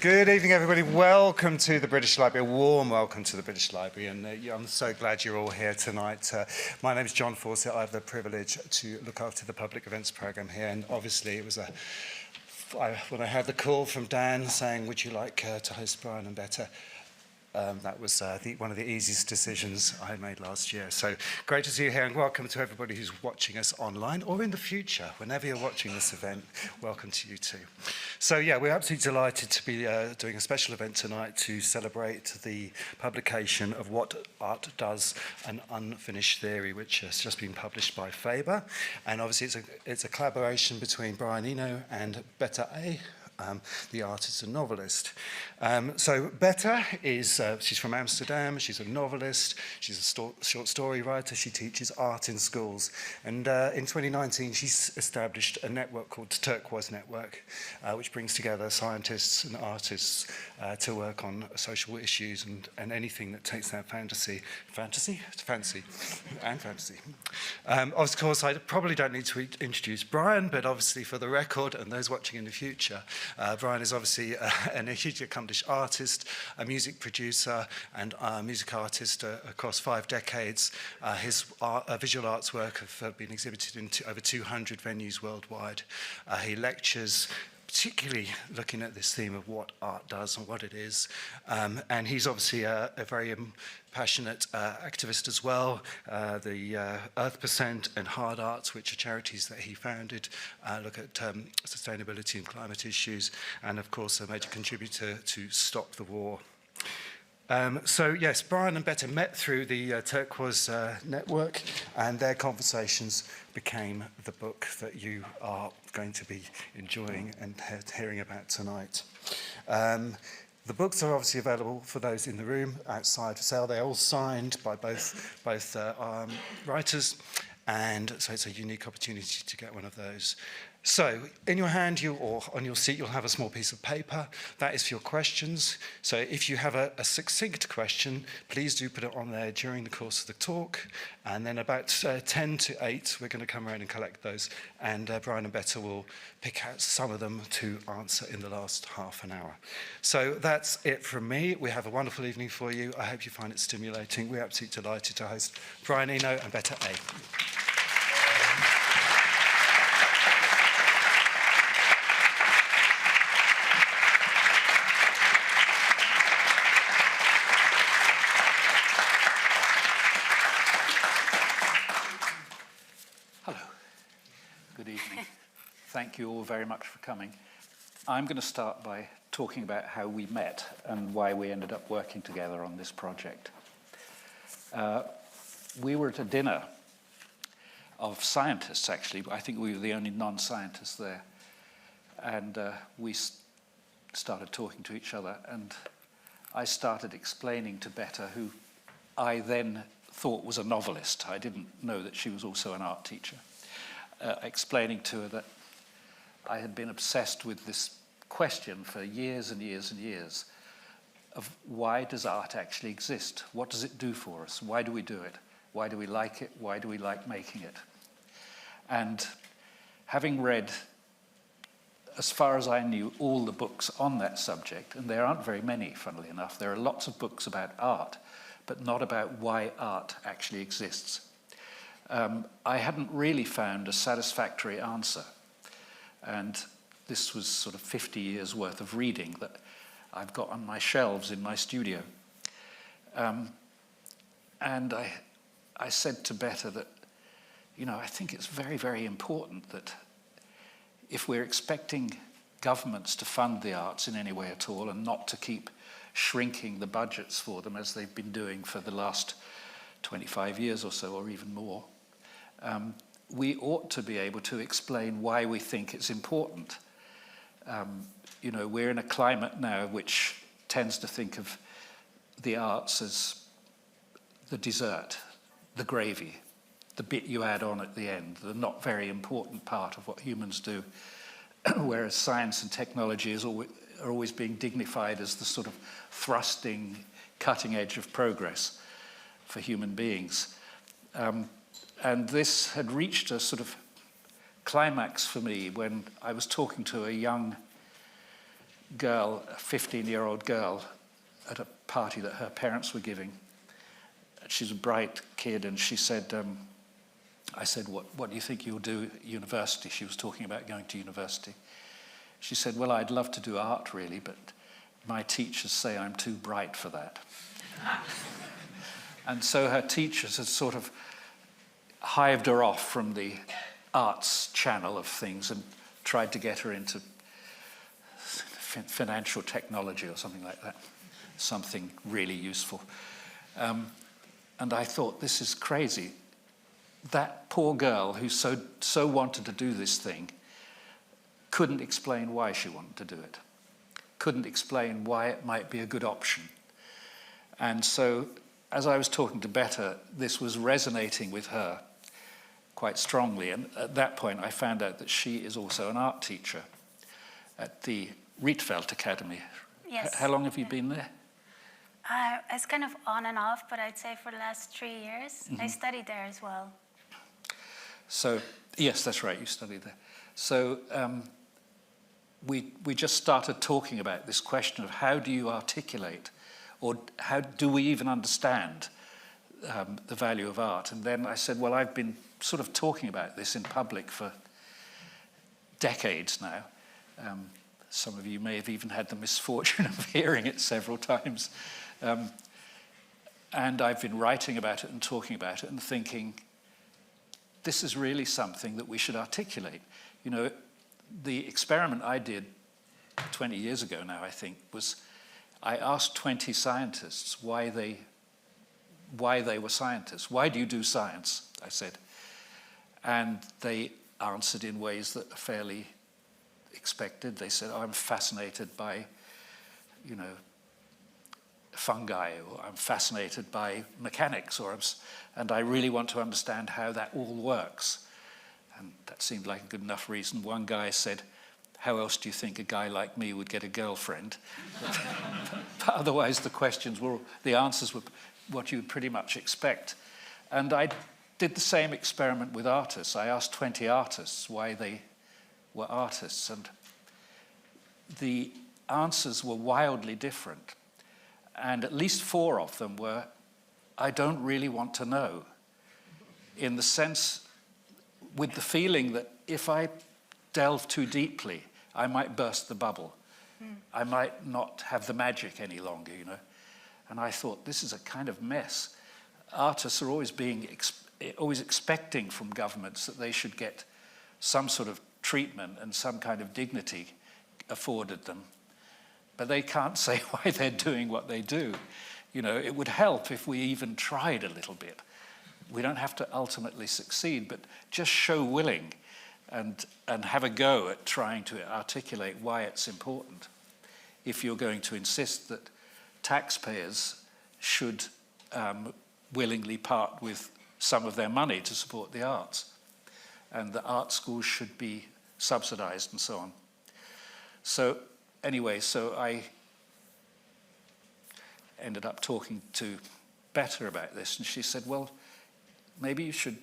Good evening, everybody. Welcome to the British Library. A warm welcome to the British Library, and I'm so glad you're all here tonight. My name is John Fawcett. I have the privilege to look after the public events programme here, and obviously it was when I had the call from Dan saying, would you like to host Brian and Bette? That was one of the easiest decisions I made last year. So great to see you here, and welcome to everybody who's watching us online or in the future. Whenever you're watching this event, welcome to you too. So yeah, we're absolutely delighted to be doing a special event tonight to celebrate the publication of What Art Does, an Unfinished Theory, which has just been published by Faber. And obviously it's a collaboration between Brian Eno and Bette A, the artist and novelist. So Bette is, she's from Amsterdam, she's a novelist, she's a short story writer, she teaches art in schools. And in 2019, she's established a network called Turquoise Network, which brings together scientists and artists to work on social issues and anything that takes their fancy. Of course, I probably don't need to introduce Brian, but obviously for the record and those watching in the future, Brian is obviously a hugely accomplished artist, a music producer, and a music artist across 5 decades. His visual arts work have been exhibited in over 200 venues worldwide. He lectures, particularly looking at this theme of what art does and what it is. And he's obviously a very passionate activist as well. The Earth% and Hard Arts, which are charities that he founded, look at sustainability and climate issues, and of course a major contributor to Stop the War. So yes, Brian and Bette met through the Turquoise Network, and their conversations became the book that you are going to be enjoying and hearing about tonight. The books are obviously available for those in the room outside for sale. They're all signed by both writers, and so it's a unique opportunity to get one of those. So, in your hand or on your seat, you'll have a small piece of paper. That is for your questions. So if you have a succinct question, please do put it on there during the course of the talk. And then about 10 to 8, we're going to come around and collect those. And Brian and Bette will pick out some of them to answer in the last half an hour. So that's it from me. We have a wonderful evening for you. I hope you find it stimulating. We're absolutely delighted to host Brian Eno and Bette A. Thank you all very much for coming. I'm going to start by talking about how we met and why we ended up working together on this project. We were at a dinner of scientists, actually. I think we were the only non-scientists there. And we started talking to each other, and I started explaining to Bette, who I then thought was a novelist. I didn't know that she was also an art teacher. Explaining to her that I had been obsessed with this question for years and years and years of why does art actually exist? What does it do for us? Why do we do it? Why do we like it? Why do we like making it? And having read, as far as I knew, all the books on that subject, and there aren't very many, funnily enough, there are lots of books about art, but not about why art actually exists. I hadn't really found a satisfactory answer. And this was sort of 50 years worth of reading that I've got on my shelves in my studio. And I said to Bette that, I think it's very, very important that if we're expecting governments to fund the arts in any way at all and not to keep shrinking the budgets for them as they've been doing for the last 25 years or so, or even more, we ought to be able to explain why we think it's important. We're in a climate now which tends to think of the arts as the dessert, the gravy, the bit you add on at the end, the not very important part of what humans do, whereas science and technology are always being dignified as the sort of thrusting, cutting edge of progress for human beings. And this had reached a sort of climax for me when I was talking to a young girl, a 15-year-old girl, at a party that her parents were giving. She's a bright kid, and she said, I said, what do you think you'll do at university? She was talking about going to university. She said, well, I'd love to do art, really, but my teachers say I'm too bright for that. And so her teachers had sort of hived her off from the arts channel of things and tried to get her into financial technology or something like that, something really useful. And I thought, this is crazy. That poor girl who so wanted to do this thing couldn't explain why she wanted to do it, couldn't explain why it might be a good option. And so, as I was talking to Bette, this was resonating with her quite strongly. And at that point, I found out that she is also an art teacher at the Rietveld Academy. Yes. How long have you been there? It's kind of on and off, but I'd say for the last 3 years. I studied there as well. So, yes, that's right, you studied there. So we just started talking about this question of how do you articulate, or how do we even understand the value of art? And then I said, well, I've been sort of talking about this in public for decades now. Some of you may have even had the misfortune of hearing it several times. And I've been writing about it and talking about it and thinking, this is really something that we should articulate. You know, the experiment I did 20 years ago now, I think, was I asked 20 scientists why they were scientists. Why do you do science? I said. And they answered in ways that are fairly expected. They said, oh, I'm fascinated by, you know, fungi, or I'm fascinated by mechanics, and I really want to understand how that all works. And that seemed like a good enough reason. One guy said, how else do you think a guy like me would get a girlfriend? But otherwise the answers were what you would pretty much expect. And I did the same experiment with artists. I asked 20 artists why they were artists, and the answers were wildly different. And at least 4 of them were, I don't really want to know, in the sense, with the feeling that if I delve too deeply, I might burst the bubble. I might not have the magic any longer, you know. And I thought, this is a kind of mess. Artists are always expecting from governments that they should get some sort of treatment and some kind of dignity afforded them. But they can't say why they're doing what they do. You know, it would help if we even tried a little bit. We don't have to ultimately succeed, but just show willing and have a go at trying to articulate why it's important. If you're going to insist that taxpayers should willingly part with some of their money to support the arts, and that art schools should be subsidized and so on. So anyway, so I ended up talking to Bette about this, and she said, well, maybe you should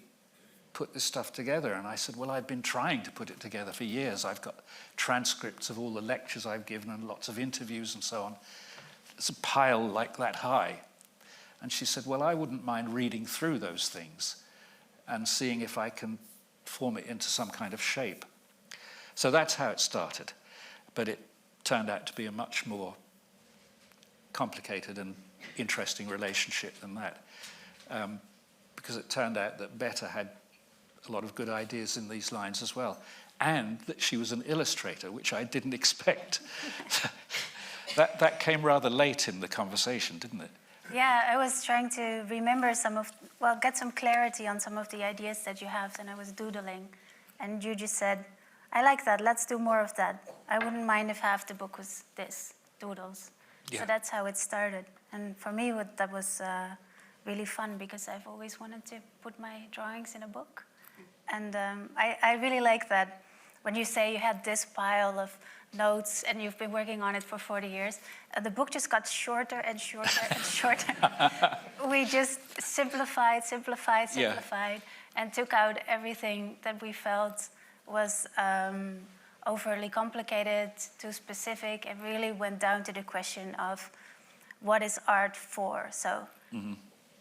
put this stuff together. And I said, well, I've been trying to put it together for years. I've got transcripts of all the lectures I've given and lots of interviews and so on. It's a pile like that high. And she said, well, I wouldn't mind reading through those things and seeing if I can form it into some kind of shape. So that's how it started. But it turned out to be a much more complicated and interesting relationship than that. Because it turned out that Bette had a lot of good ideas in these lines as well. And that she was an illustrator, which I didn't expect. That came rather late in the conversation, didn't it? Yeah, I was trying to remember get some clarity on some of the ideas that you have, and I was doodling. And you just said, I like that, let's do more of that. I wouldn't mind if half the book was this, doodles. Yeah. So that's how it started. And for me, that was really fun, because I've always wanted to put my drawings in a book. And I really like that when you say you had this pile of notes and you've been working on it for 40 years, the book just got shorter and shorter and shorter. We just simplified, and took out everything that we felt was overly complicated, too specific. It really went down to the question of what is art for? So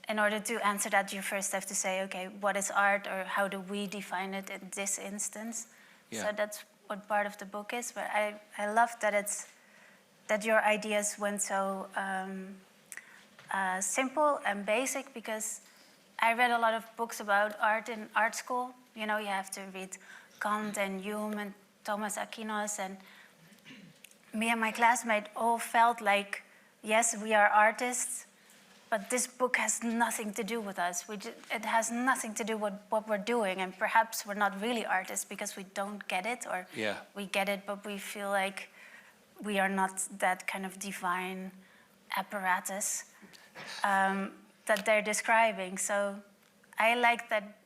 in order to answer that, you first have to say, okay, what is art, or how do we define it in this instance? Yeah. So that's what part of the book is. But I love that your ideas went so simple and basic, because I read a lot of books about art in art school. You know, you have to read Kant and Hume and Thomas Aquinas, and me and my classmate all felt like, yes, we are artists, but this book has nothing to do with us. It has nothing to do with what we're doing, and perhaps we're not really artists because we don't get it, or we get it, but we feel like we are not that kind of divine apparatus that they're describing. So I like that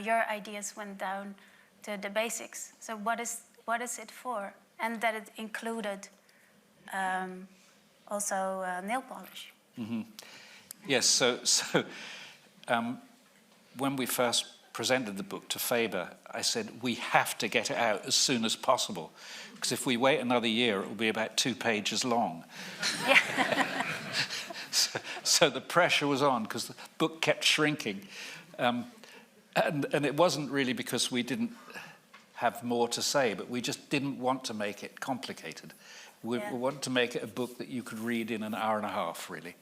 your ideas went down to the basics. So what is it for? And that it included also nail polish. Mm-hmm. Yes, so when we first presented the book to Faber, I said, we have to get it out as soon as possible, because if we wait another year, it will be about 2 pages long. Yeah. So the pressure was on, because the book kept shrinking. And it wasn't really because we didn't have more to say, but we just didn't want to make it complicated. We wanted to make it a book that you could read in an hour and a half, really.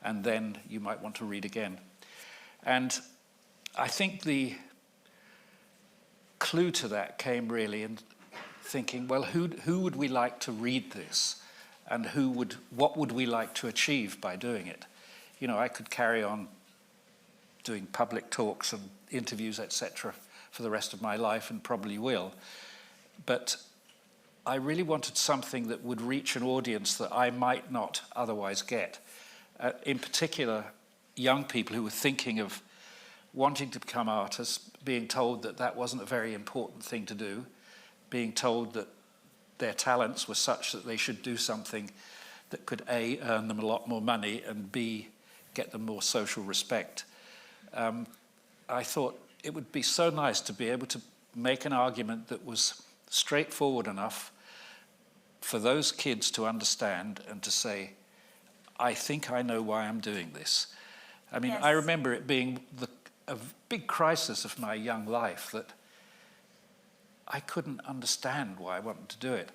And then you might want to read again. And I think the clue to that came really in thinking, well, who would we like to read this? And what would we like to achieve by doing it? You know, I could carry on doing public talks and interviews, etc., for the rest of my life, and probably will. But I really wanted something that would reach an audience that I might not otherwise get. In particular, young people who were thinking of wanting to become artists, being told that that wasn't a very important thing to do, being told that their talents were such that they should do something that could A, earn them a lot more money, and B, get them more social respect. I thought it would be so nice to be able to make an argument that was straightforward enough for those kids to understand and to say, I think I know why I'm doing this. I mean, Yes. I remember it being a big crisis of my young life that I couldn't understand why I wanted to do it.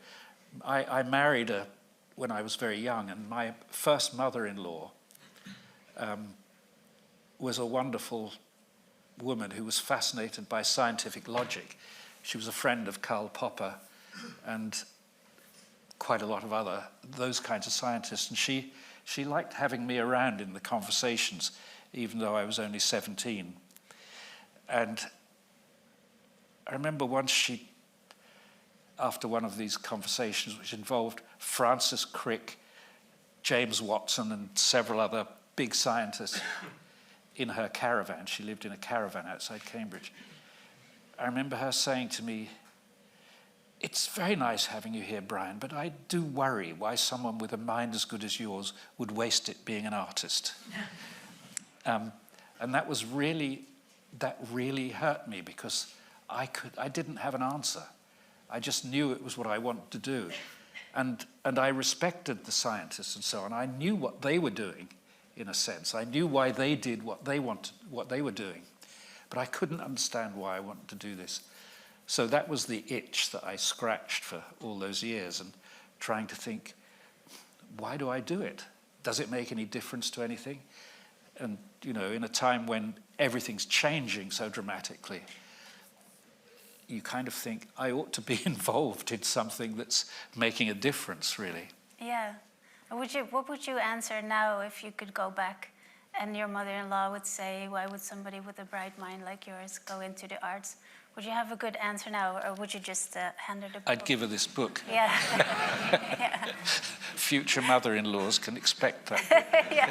I married when I was very young, and my first mother-in-law was a wonderful woman who was fascinated by scientific logic. She was a friend of Karl Popper and quite a lot of those kinds of scientists. And she liked having me around in the conversations, even though I was only 17. And I remember once after one of these conversations, which involved Francis Crick, James Watson, and several other big scientists in her caravan. She lived in a caravan outside Cambridge. I remember her saying to me, it's very nice having you here, Brian, but I do worry why someone with a mind as good as yours would waste it being an artist. And that really hurt me, because I didn't have an answer. I just knew it was what I wanted to do. And I respected the scientists and so on. I knew what they were doing, in a sense. I knew why they did what they were doing. But I couldn't understand why I wanted to do this. So that was the itch that I scratched for all those years, and trying to think, why do I do it? Does it make any difference to anything? And, you know, in a time when everything's changing so dramatically, you kind of think, I ought to be involved in something that's making a difference, really. Yeah. What would you answer now if you could go back and your mother-in-law would say, why would somebody with a bright mind like yours go into the arts? Would you have a good answer now, or would you just hand her the book? I'd give her this book. Yeah. Yeah. Future mother-in-laws can expect that. Yeah.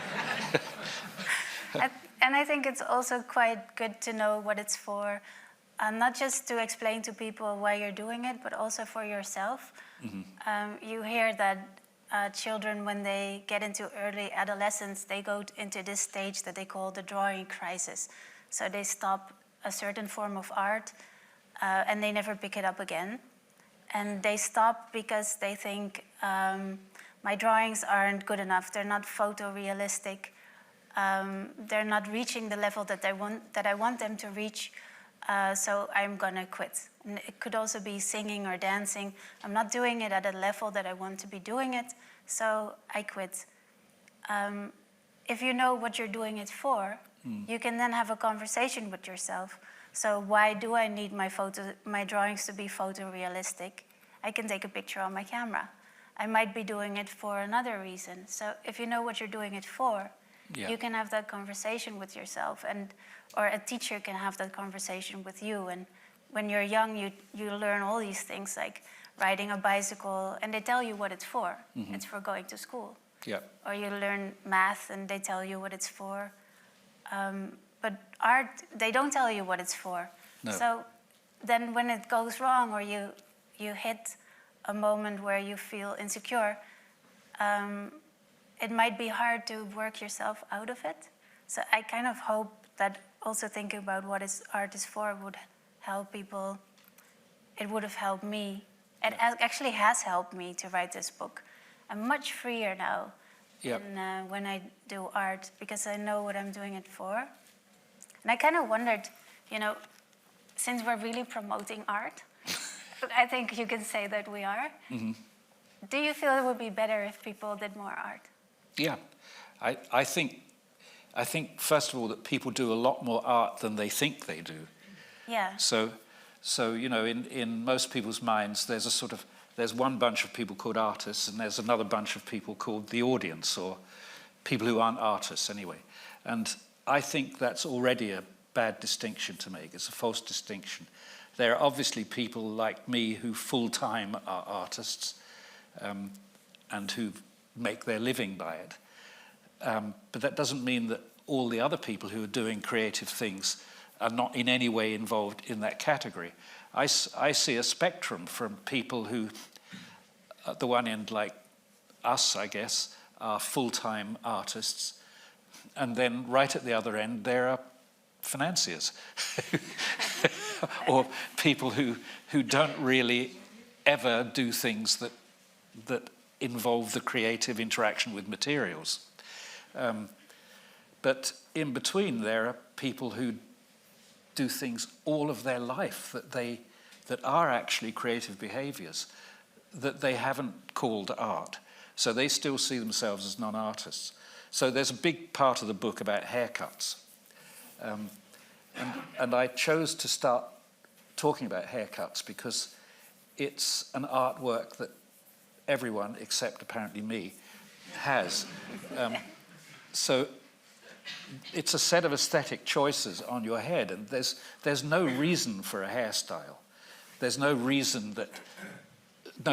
And I think it's also quite good to know what it's for, not just to explain to people why you're doing it, but also for yourself. Mm-hmm. You hear that children, when they get into early adolescence, they go into this stage that they call the drawing crisis. So they stop a certain form of art, and they never pick it up again. and they stop because they think my drawings aren't good enough. They're not photorealistic. They're not reaching the level that I want them to reach. So I'm gonna quit. And it could also be singing or dancing. I'm not doing it at a level that I want to be doing it, so I quit. If you know what you're doing it for, you can then have a conversation with yourself. So why do I need my drawings to be photorealistic? I can take a picture on my camera. I might be doing it for another reason. So if you know what you're doing it for, you can have that conversation with yourself, or a teacher can have that conversation with you. And when you're young, you learn all these things like riding a bicycle, and they tell you what it's for. It's for going to school. Or you learn math, and they tell you what it's for. But art, they don't tell you what it's for. No. So then when it goes wrong, or you hit a moment where you insecure, insecure, it might be hard to work yourself out of it. So I kind of hope that also thinking about what art is for would help people. It would have helped me. It actually has helped me to write this book. I'm much freer now when I do art, because I know what I'm doing it for. And I kind of wondered, since we're really promoting art, I think you can say that we are. Do you feel it would be better if people did more art? Yeah, I think first of all that people do a lot more art than they think they do. Yeah. So in most people's minds, there's one bunch of people called artists, and there's another bunch of people called the audience, or people who aren't artists anyway. And I think that's already a bad distinction to make. It's a false distinction. There are obviously people like me who full-time are artists, and who make their living by it. But that doesn't mean that all the other people who are doing creative things are not in any way involved in that category. I see a spectrum from people who, at the one end, like us, I guess, are full-time artists, and then right at the other end, there are financiers, or people who don't really ever do things that involve the creative interaction with materials. But in between, there are people who do things all of their life that are actually creative behaviors that they haven't called art. So they still see themselves as non-artists. So there's a big part of the book about haircuts. And I chose to start talking about haircuts because it's an artwork that everyone, except apparently me, has. So it's a set of aesthetic choices on your head, and there's no reason for a hairstyle. There's no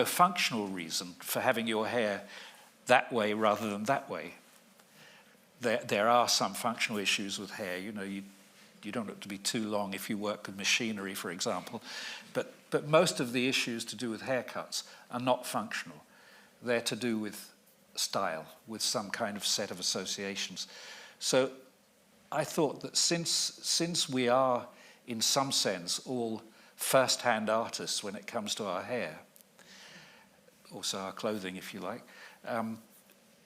functional reason for having your hair that way rather than that way. There are some functional issues with hair. You don't want it to be too long if you work with machinery, for example. But most of the issues to do with haircuts are not functional. They're to do with style, with some kind of set of associations. So I thought that since we are, in some sense, all first-hand artists when it comes to our hair, also our clothing, if you like,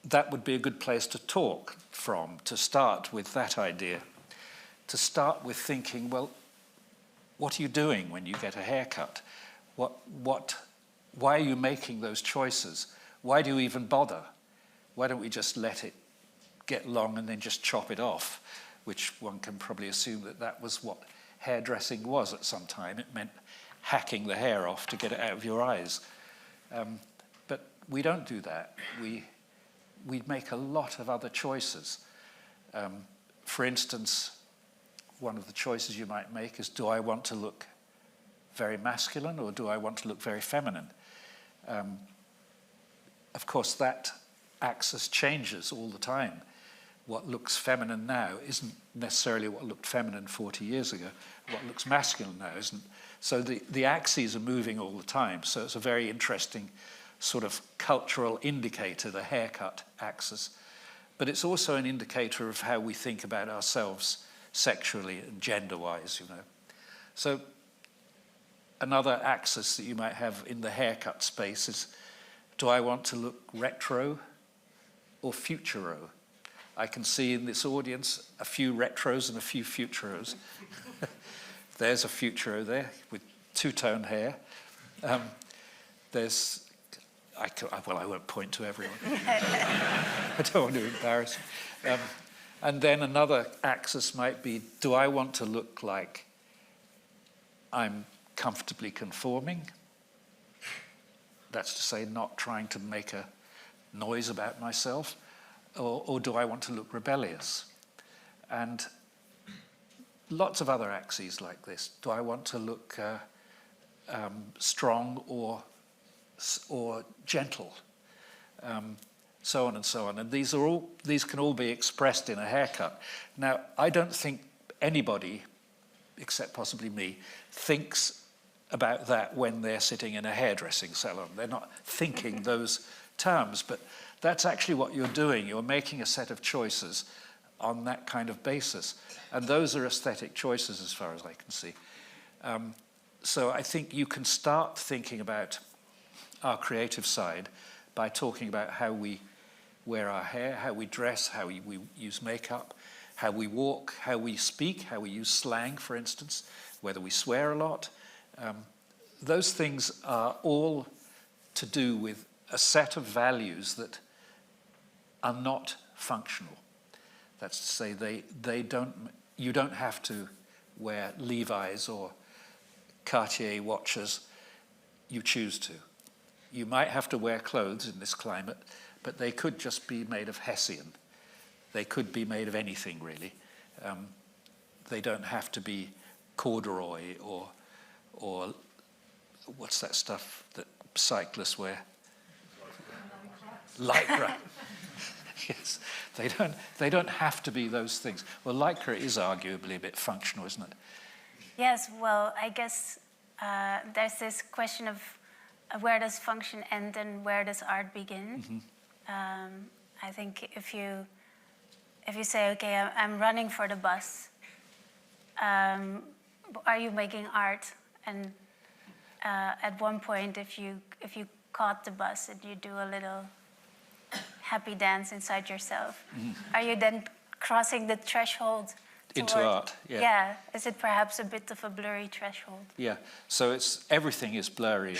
that would be a good place to talk from, to start with that idea, to start with thinking, well, what are you doing when you get a haircut? Why are you making those choices? Why do you even bother? Why don't we just let it get long and then just chop it off? Which one can probably assume that was what hairdressing was at some time. It meant hacking the hair off to get it out of your eyes. But we don't do that. We make a lot of other choices. For instance, one of the choices you might make is, do I want to look very masculine or do I want to look very feminine? Of course, that axis changes all the time. What looks feminine now isn't necessarily what looked feminine 40 years ago. What looks masculine now isn't. So the axes are moving all the time. So it's a very interesting sort of cultural indicator, the haircut axis. But it's also an indicator of how we think about ourselves sexually and gender-wise, So another axis that you might have in the haircut space is, do I want to look retro or futuro? I can see in this audience a few retros and a few futuros. There's a futuro there with two-tone hair. I won't point to everyone. I don't want to embarrass you. And then another axis might be, do I want to look like I'm comfortably conforming? That's to say, not trying to make a noise about myself. Or do I want to look rebellious? And lots of other axes like this. Do I want to look strong or gentle? So on and so on. And these can all be expressed in a haircut. Now, I don't think anybody, except possibly me, thinks about that when they're sitting in a hairdressing salon. They're not thinking those terms, but that's actually what you're doing. You're making a set of choices on that kind of basis. And those are aesthetic choices as far as I can see. So I think you can start thinking about our creative side by talking about how we wear our hair, how we dress, how we use makeup, how we walk, how we speak, how we use slang, for instance, whether we swear a lot. Those things are all to do with a set of values that are not functional. That's to say, you don't have to wear Levi's or Cartier watches. You choose to. You might have to wear clothes in this climate, but they could just be made of hessian. They could be made of anything, really. They don't have to be corduroy or what's that stuff that cyclists wear? Lycra. Yes, they don't have to be those things. Well, Lycra is arguably a bit functional, isn't it? Yes, well, I guess there's this question of where does function end and where does art begin? Mm-hmm. I think if you say, okay, I'm running for the bus, are you making art? And at one point, if you caught the bus and you do a little happy dance inside yourself, are you then crossing the threshold into art? Yeah. Yeah. Is it perhaps a bit of a blurry threshold? Yeah. So everything is blurry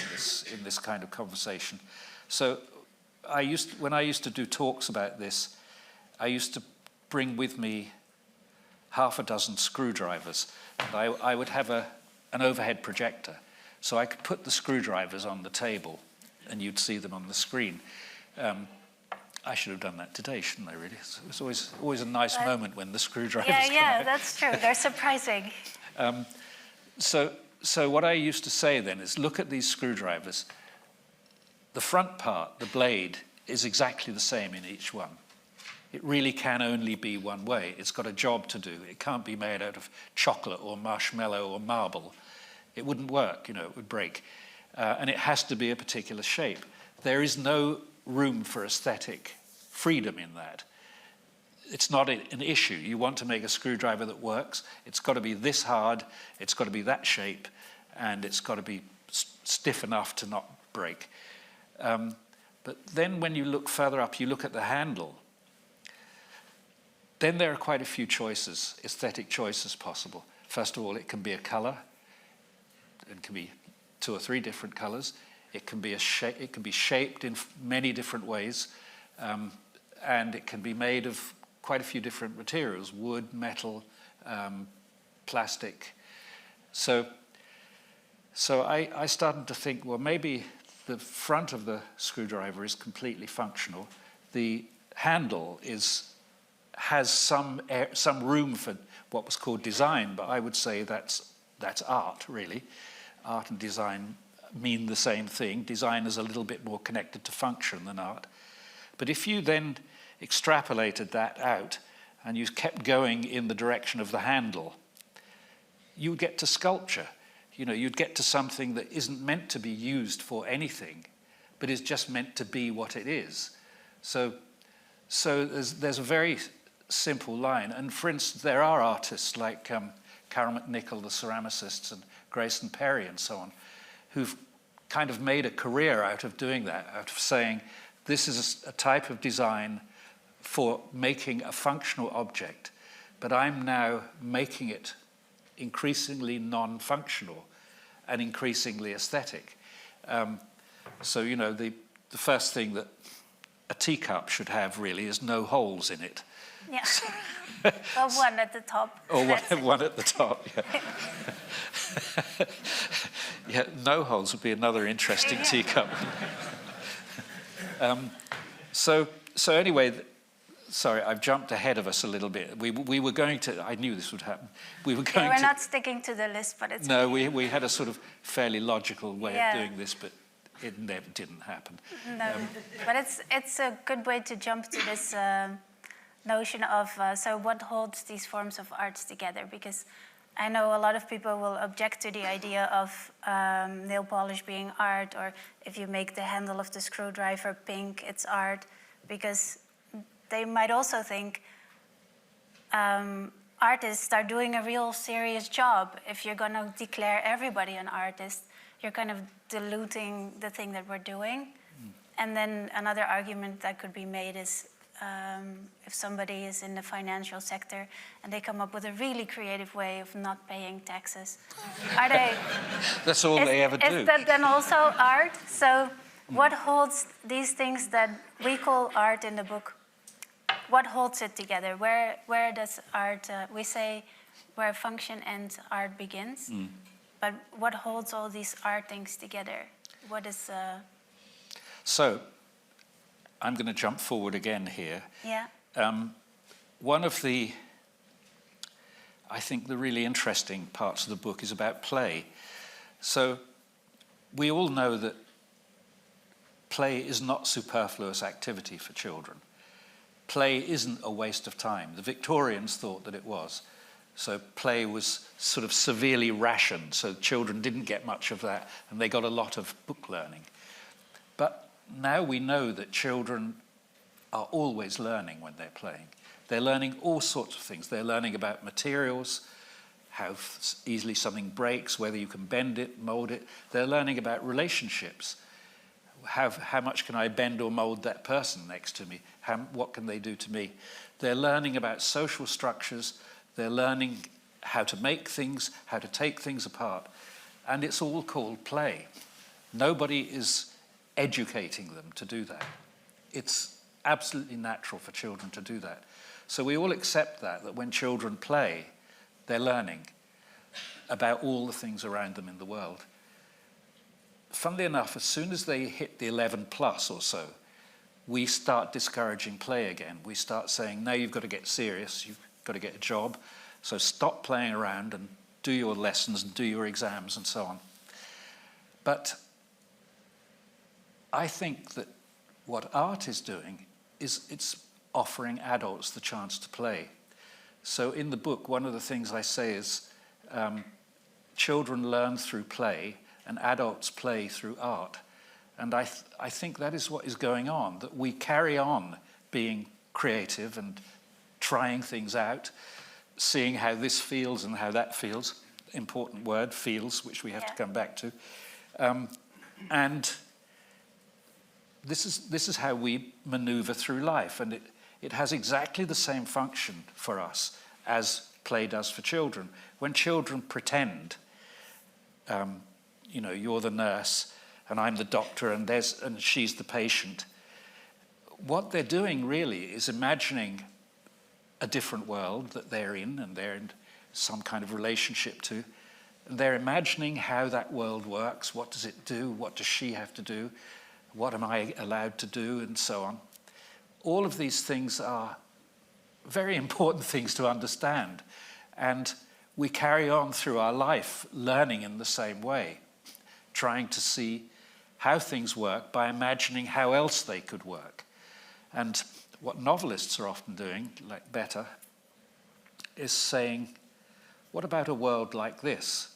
in this kind of conversation. So when I used to do talks about this, I used to bring with me half a dozen screwdrivers. And I would have an overhead projector, so I could put the screwdrivers on the table, and you'd see them on the screen. I should have done that today, shouldn't I, really? It's always a nice moment when the screwdrivers come out. That's true. They're surprising. So what I used to say then is, look at these screwdrivers. The front part, the blade, is exactly the same in each one. It really can only be one way. It's got a job to do. It can't be made out of chocolate or marshmallow or marble. It wouldn't work, it would break. And it has to be a particular shape. There is no room for aesthetic freedom in that. It's not an issue. You want to make a screwdriver that works. It's got to be this hard, it's got to be that shape, and it's got to be stiff enough to not break. But then when you look further up, you look at the handle, then there are quite a few choices, aesthetic choices possible. First of all, it can be a color. It can be 2 or 3 different colors. It can be it can be shaped in many different ways, and it can be made of quite a few different materials: wood, metal, plastic. So I started to think, well, maybe the front of the screwdriver is completely functional. The handle has some room for what was called design, but I would say that's art, really. Art and design mean the same thing. Design is a little bit more connected to function than art. But if you then extrapolated that out and you kept going in the direction of the handle, you would get to sculpture. You'd get to something that isn't meant to be used for anything, but is just meant to be what it is. So there's a very simple line. And for instance, there are artists like Carol McNichol, the ceramicists, and Grayson Perry and so on, who've kind of made a career out of doing that, out of saying, this is a type of design for making a functional object, but I'm now making it increasingly non-functional and increasingly aesthetic. So, you know, the first thing that a teacup should have really is no holes in it. Yeah. Or one at the top. Or one at the top, yeah. Yeah, no holes would be another interesting teacup. So anyway, sorry, I've jumped ahead of us a little bit. We were going to, I knew this would happen. We were going we're not sticking to the list, but it's no, okay. we had a sort of fairly logical way of doing this, but it never didn't happen. No, but it's a good way to jump to this notion of, so what holds these forms of arts together? Because I know a lot of people will object to the idea of nail polish being art, or if you make the handle of the screwdriver pink, it's art, because they might also think artists are doing a real serious job. If you're going to declare everybody an artist, you're kind of diluting the thing that we're doing. And then another argument that could be made is if somebody is in the financial sector and they come up with a really creative way of not paying taxes, are they... That's all they ever do. Is that then also art? So what holds these things that we call art in the book, what holds it together? Where does art, we say where function ends, art begins. But what holds all these art things together? What is... So, I'm going to jump forward again here. Yeah. One of the, I think, the really interesting parts of the book is about play. So, we all know that play is not superfluous activity for children. Play isn't a waste of time. The Victorians thought that it was. So play was sort of severely rationed, so children didn't get much of that, and they got a lot of book learning. But now we know that children are always learning when they're playing. They're learning all sorts of things. They're learning about materials, how easily something breaks, whether you can bend it, mold it. They're learning about relationships. How much can I bend or mold that person next to me? What can they do to me? They're learning about social structures. They're learning how to make things, how to take things apart. And it's all called play. Nobody is educating them to do that. It's absolutely natural for children to do that. So we all accept that when children play, they're learning about all the things around them in the world. Funnily enough, as soon as they hit the 11 plus or so, we start discouraging play again. We start saying, now you've got to get serious, you've got to get a job, so stop playing around and do your lessons and do your exams and so on. But I think that what art is doing is it's offering adults the chance to play. So in the book, one of the things I say is children learn through play and adults play through art. And I think that is what is going on, that we carry on being creative and trying things out, seeing how this feels and how that feels. Important word, feels, which we have to come back to. And this is how we maneuver through life. And it has exactly the same function for us as play does for children. When children pretend, you know, you're the nurse and I'm the doctor and she's the patient, what they're doing really is imagining a different world that they're in and they're in some kind of relationship to. And they're imagining how that world works. What does it do? What does she have to do? What am I allowed to do? And so on. All of these things are very important things to understand. And we carry on through our life learning in the same way, trying to see how things work by imagining how else they could work. And what novelists are often doing, like Bette, is saying, what about a world like this?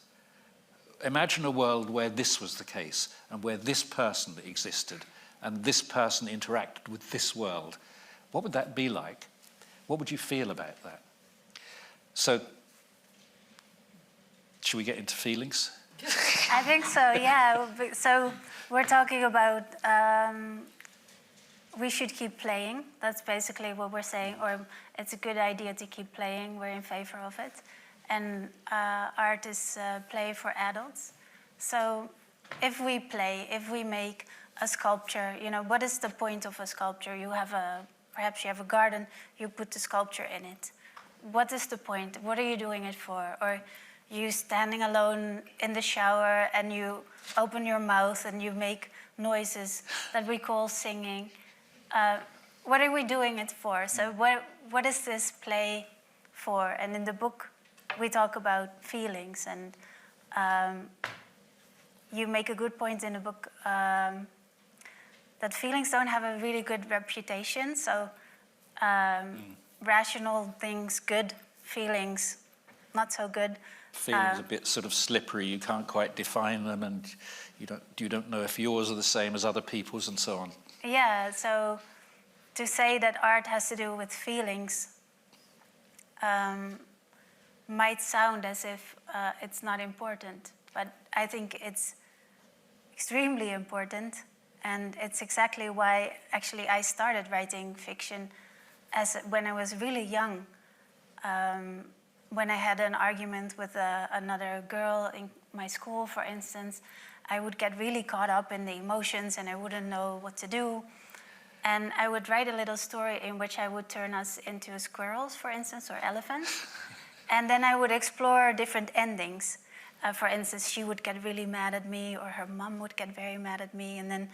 Imagine a world where this was the case and where this person existed and this person interacted with this world. What would that be like? What would you feel about that? So Should we get into feelings? I think so, yeah. So we're talking about we should keep playing. That's basically what we're saying, or it's a good idea to keep playing. We're in favor of it. And art is play for adults. So if we play, if we make a sculpture, you know, what is the point of a sculpture? Perhaps you have a garden, you put the sculpture in it. What is the point? What are you doing it for? Or you standing alone in the shower and you open your mouth and you make noises that we call singing. What are we doing it for? So what is this play for? And in the book, we talk about feelings, and you make a good point in the book that feelings don't have a really good reputation. So rational things, good; feelings, not so good. Feelings a bit sort of slippery. You can't quite define them, and you don't know if yours are the same as other people's, and so on. Yeah. So to say that art has to do with feelings might sound as if it's not important, but I think it's extremely important, and it's exactly why actually I started writing fiction when I was really young. When I had an argument with another girl in my school, for instance, I would get really caught up in the emotions and I wouldn't know what to do. And I would write a little story in which I would turn us into squirrels, for instance, or elephants. And then I would explore different endings. For instance, she would get really mad at me, or her mom would get very mad at me. And then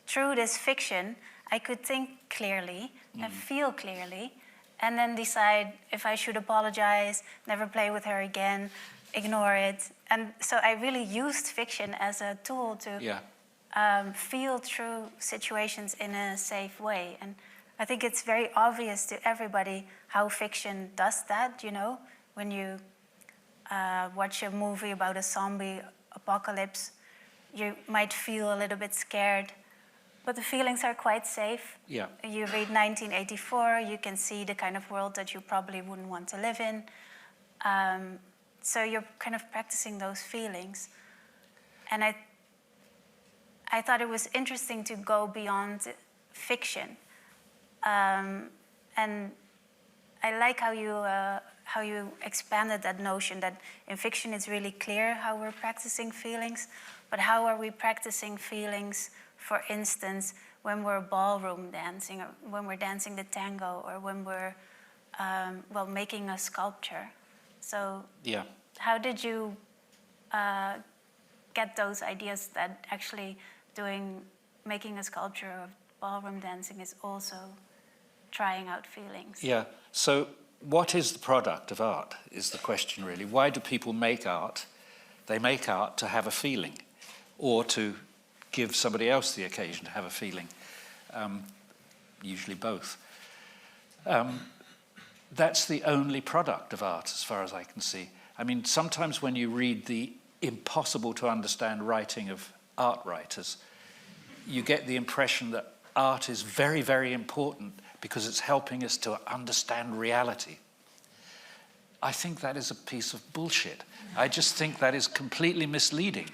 through this fiction, I could think clearly and feel clearly, and then decide if I should apologize, never play with her again, ignore it. And so I really used fiction as a tool to feel through situations in a safe way. And I think it's very obvious to everybody how fiction does that, you know. When you watch a movie about a zombie apocalypse, you might feel a little bit scared, but the feelings are quite safe. Yeah. You read 1984, you can see the kind of world that you probably wouldn't want to live in. So you're kind of practicing those feelings. And I thought it was interesting to go beyond fiction. And I like how you expanded that notion that in fiction it's really clear how we're practicing feelings, but how are we practicing feelings, for instance, when we're ballroom dancing, or when we're dancing the tango, or when we're making a sculpture. So how did you get those ideas that actually making a sculpture of ballroom dancing is also trying out feelings? Yeah, so what is the product of art is the question, really. Why do people make art? They make art to have a feeling, or to give somebody else the occasion to have a feeling, usually both. That's the only product of art, as far as I can see. I mean, sometimes when you read the impossible to understand writing of art writers, you get the impression that art is very, very important because it's helping us to understand reality. I think that is a piece of bullshit. I just think that is completely misleading.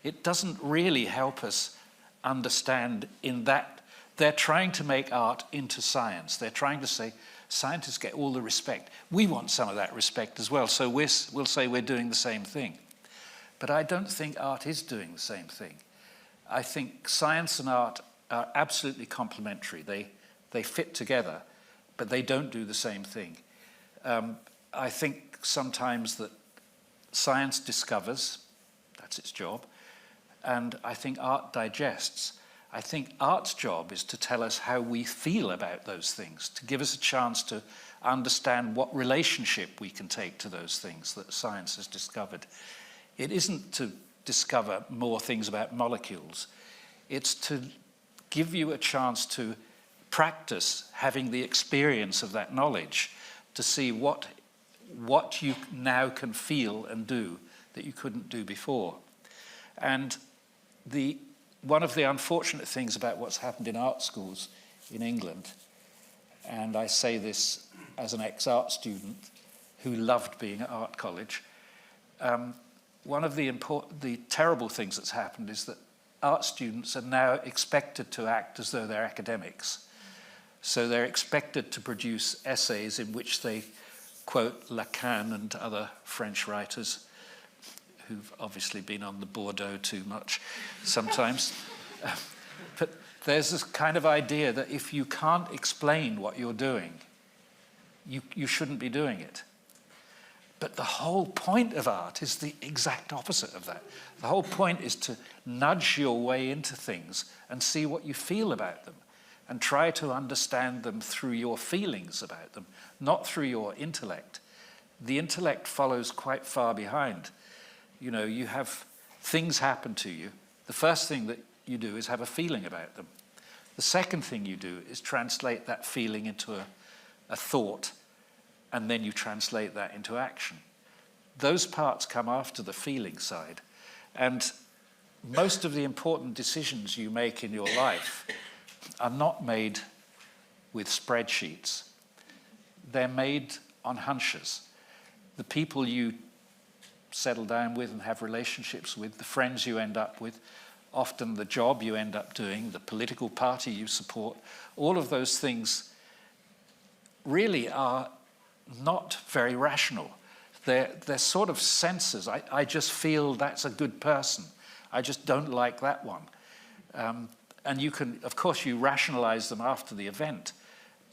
It doesn't really help us understand in that they're trying to make art into science. They're trying to say, scientists get all the respect. We want some of that respect as well, so we'll say we're doing the same thing. But I don't think art is doing the same thing. I think science and art are absolutely complementary. They fit together, but they don't do the same thing. I think sometimes that science discovers, that's its job, and I think art digests. I think art's job is to tell us how we feel about those things, to give us a chance to understand what relationship we can take to those things that science has discovered. It isn't to discover more things about molecules. It's to give you a chance to practice having the experience of that knowledge, to see what you now can feel and do that you couldn't do before. And one of the unfortunate things about what's happened in art schools in England, and I say this as an ex-art student who loved being at art college, one of the terrible things that's happened is that art students are now expected to act as though they're academics. So they're expected to produce essays in which they quote Lacan and other French writers who've obviously been on the Bordeaux too much sometimes. But there's this kind of idea that if you can't explain what you're doing, you shouldn't be doing it. But the whole point of art is the exact opposite of that. The whole point is to nudge your way into things and see what you feel about them and try to understand them through your feelings about them, not through your intellect. The intellect follows quite far behind. You know, you have things happen to you. The first thing that you do is have a feeling about them. The second thing you do is translate that feeling into a thought, and then you translate that into action. Those parts come after the feeling side. And most of the important decisions you make in your life are not made with spreadsheets. They're made on hunches. The people you settle down with and have relationships with, the friends you end up with, often the job you end up doing, the political party you support, all of those things really are not very rational. They're sort of senses. I just feel that's a good person. I just don't like that one. And you can, of course, you rationalize them after the event,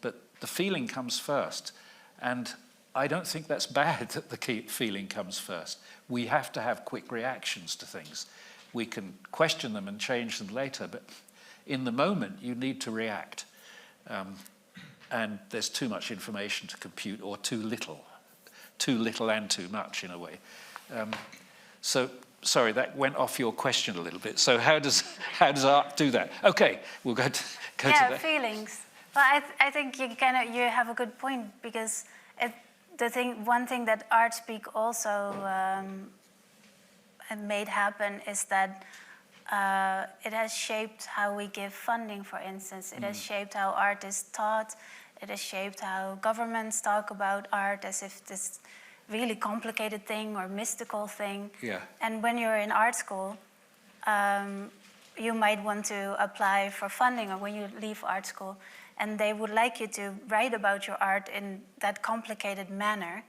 but the feeling comes first. And I don't think that's bad that the feeling comes first. We have to have quick reactions to things. We can question them and change them later, but in the moment, you need to react. And there's too much information to compute, or too little and too much in a way. So, sorry, that went off your question a little bit. So how does art do that? Okay, we'll go to that. Yeah, feelings. Well, I think you have a good point, because one thing that Artspeak also made happen is that it has shaped how we give funding, for instance. It has shaped how art is taught. It has shaped how governments talk about art as if this really complicated thing or mystical thing. Yeah. And when you're in art school, you might want to apply for funding, or when you leave art school, and they would like you to write about your art in that complicated manner,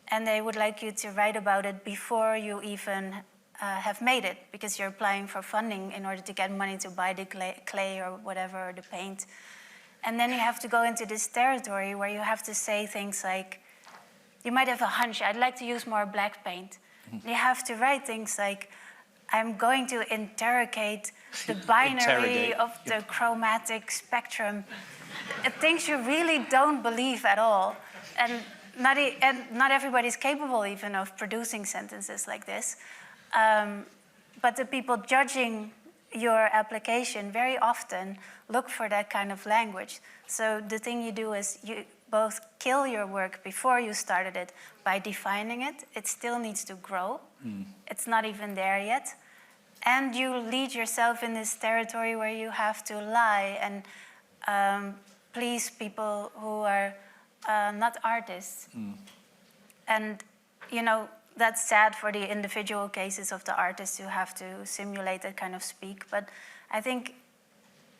and they would like you to write about it before you even have made it, because you're applying for funding in order to get money to buy the clay or whatever, or the paint. And then you have to go into this territory where you have to say things like, you might have a hunch, I'd like to use more black paint. You have to write things like, I'm going to interrogate the binary of the chromatic spectrum. Things you really don't believe at all. And not everybody's capable even of producing sentences like this. But the people judging your application very often look for that kind of language. So the thing you do is you both kill your work before you started it by defining it. It still needs to grow. It's not even there yet. And you lead yourself in this territory where you have to lie and please people who are not artists. And, you know, that's sad for the individual cases of the artists who have to simulate that kind of speak. But I think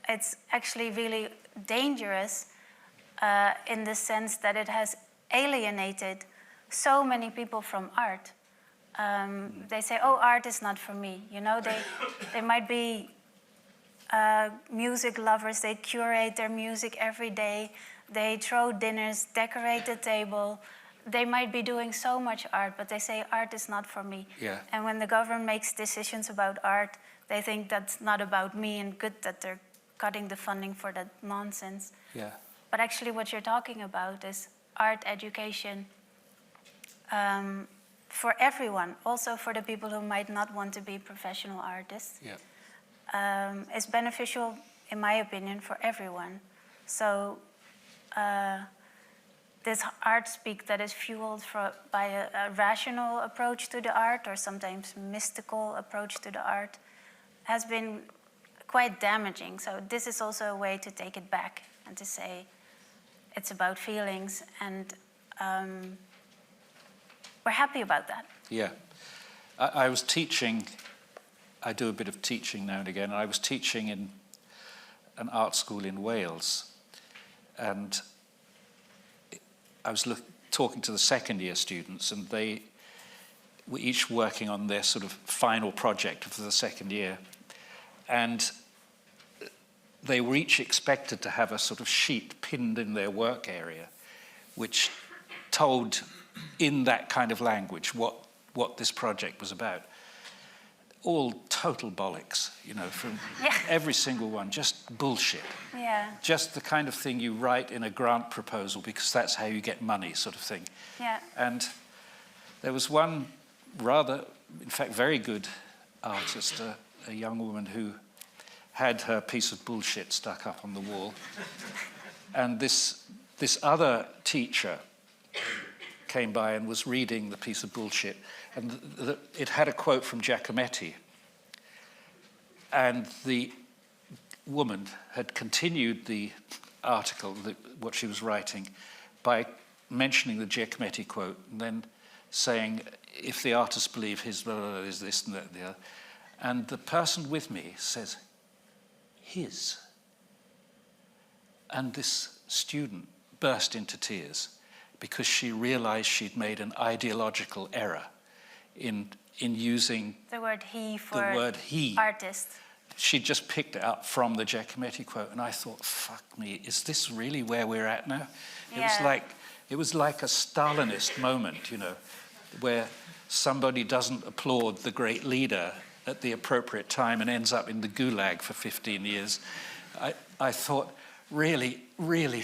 it's actually really dangerous in the sense that it has alienated so many people from art. They say, oh, art is not for me. You know, they might be music lovers. They curate their music every day. They throw dinners, decorate the table. They might be doing so much art, but they say art is not for me. Yeah. And when the government makes decisions about art, they think that's not about me, and good that they're cutting the funding for that nonsense. Yeah. But actually what you're talking about is art education for everyone, also for the people who might not want to be professional artists. Yeah. Is beneficial, in my opinion, for everyone. So this art speak that is fueled by a rational approach to the art, or sometimes mystical approach to the art, has been quite damaging. So this is also a way to take it back and to say it's about feelings, and we're happy about that. Yeah. I was teaching, I do a bit of teaching now and again, and I was teaching in an art school in Wales, and I was talking to the second year students, and they were each working on their sort of final project for the second year, and they were each expected to have a sort of sheet pinned in their work area which told in that kind of language what this project was about. All total bollocks, you know, from every single one, just bullshit. Yeah. Just the kind of thing you write in a grant proposal because that's how you get money, sort of thing. Yeah. And there was one rather, in fact, very good artist, a young woman who had her piece of bullshit stuck up on the wall. And this other teacher came by and was reading the piece of bullshit, and it had a quote from Giacometti. And the woman had continued the article, what she was writing, by mentioning the Giacometti quote, and then saying, if the artist believe his blah, blah, blah, is this and that and the other. And the person with me says, his. And this student burst into tears because she realized she'd made an ideological error in using The word he for the word he. artist. She'd just picked it up from the Giacometti quote, and I thought, fuck me, is this really where we're at now? Yeah. It was like a Stalinist moment, you know, where somebody doesn't applaud the great leader at the appropriate time and ends up in the gulag for 15 years. I thought, really,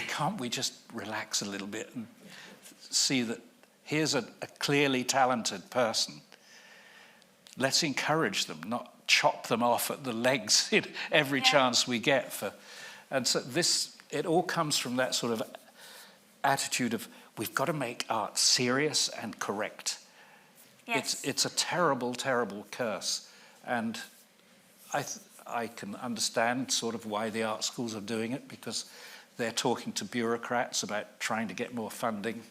can't we just relax a little bit and see that here's a clearly talented person. Let's encourage them, not chop them off at the legs every chance we get. And so it all comes from that sort of attitude of we've got to make art serious and correct. Yes. It's a terrible, terrible curse. And I can understand sort of why the art schools are doing it, because they're talking to bureaucrats about trying to get more funding,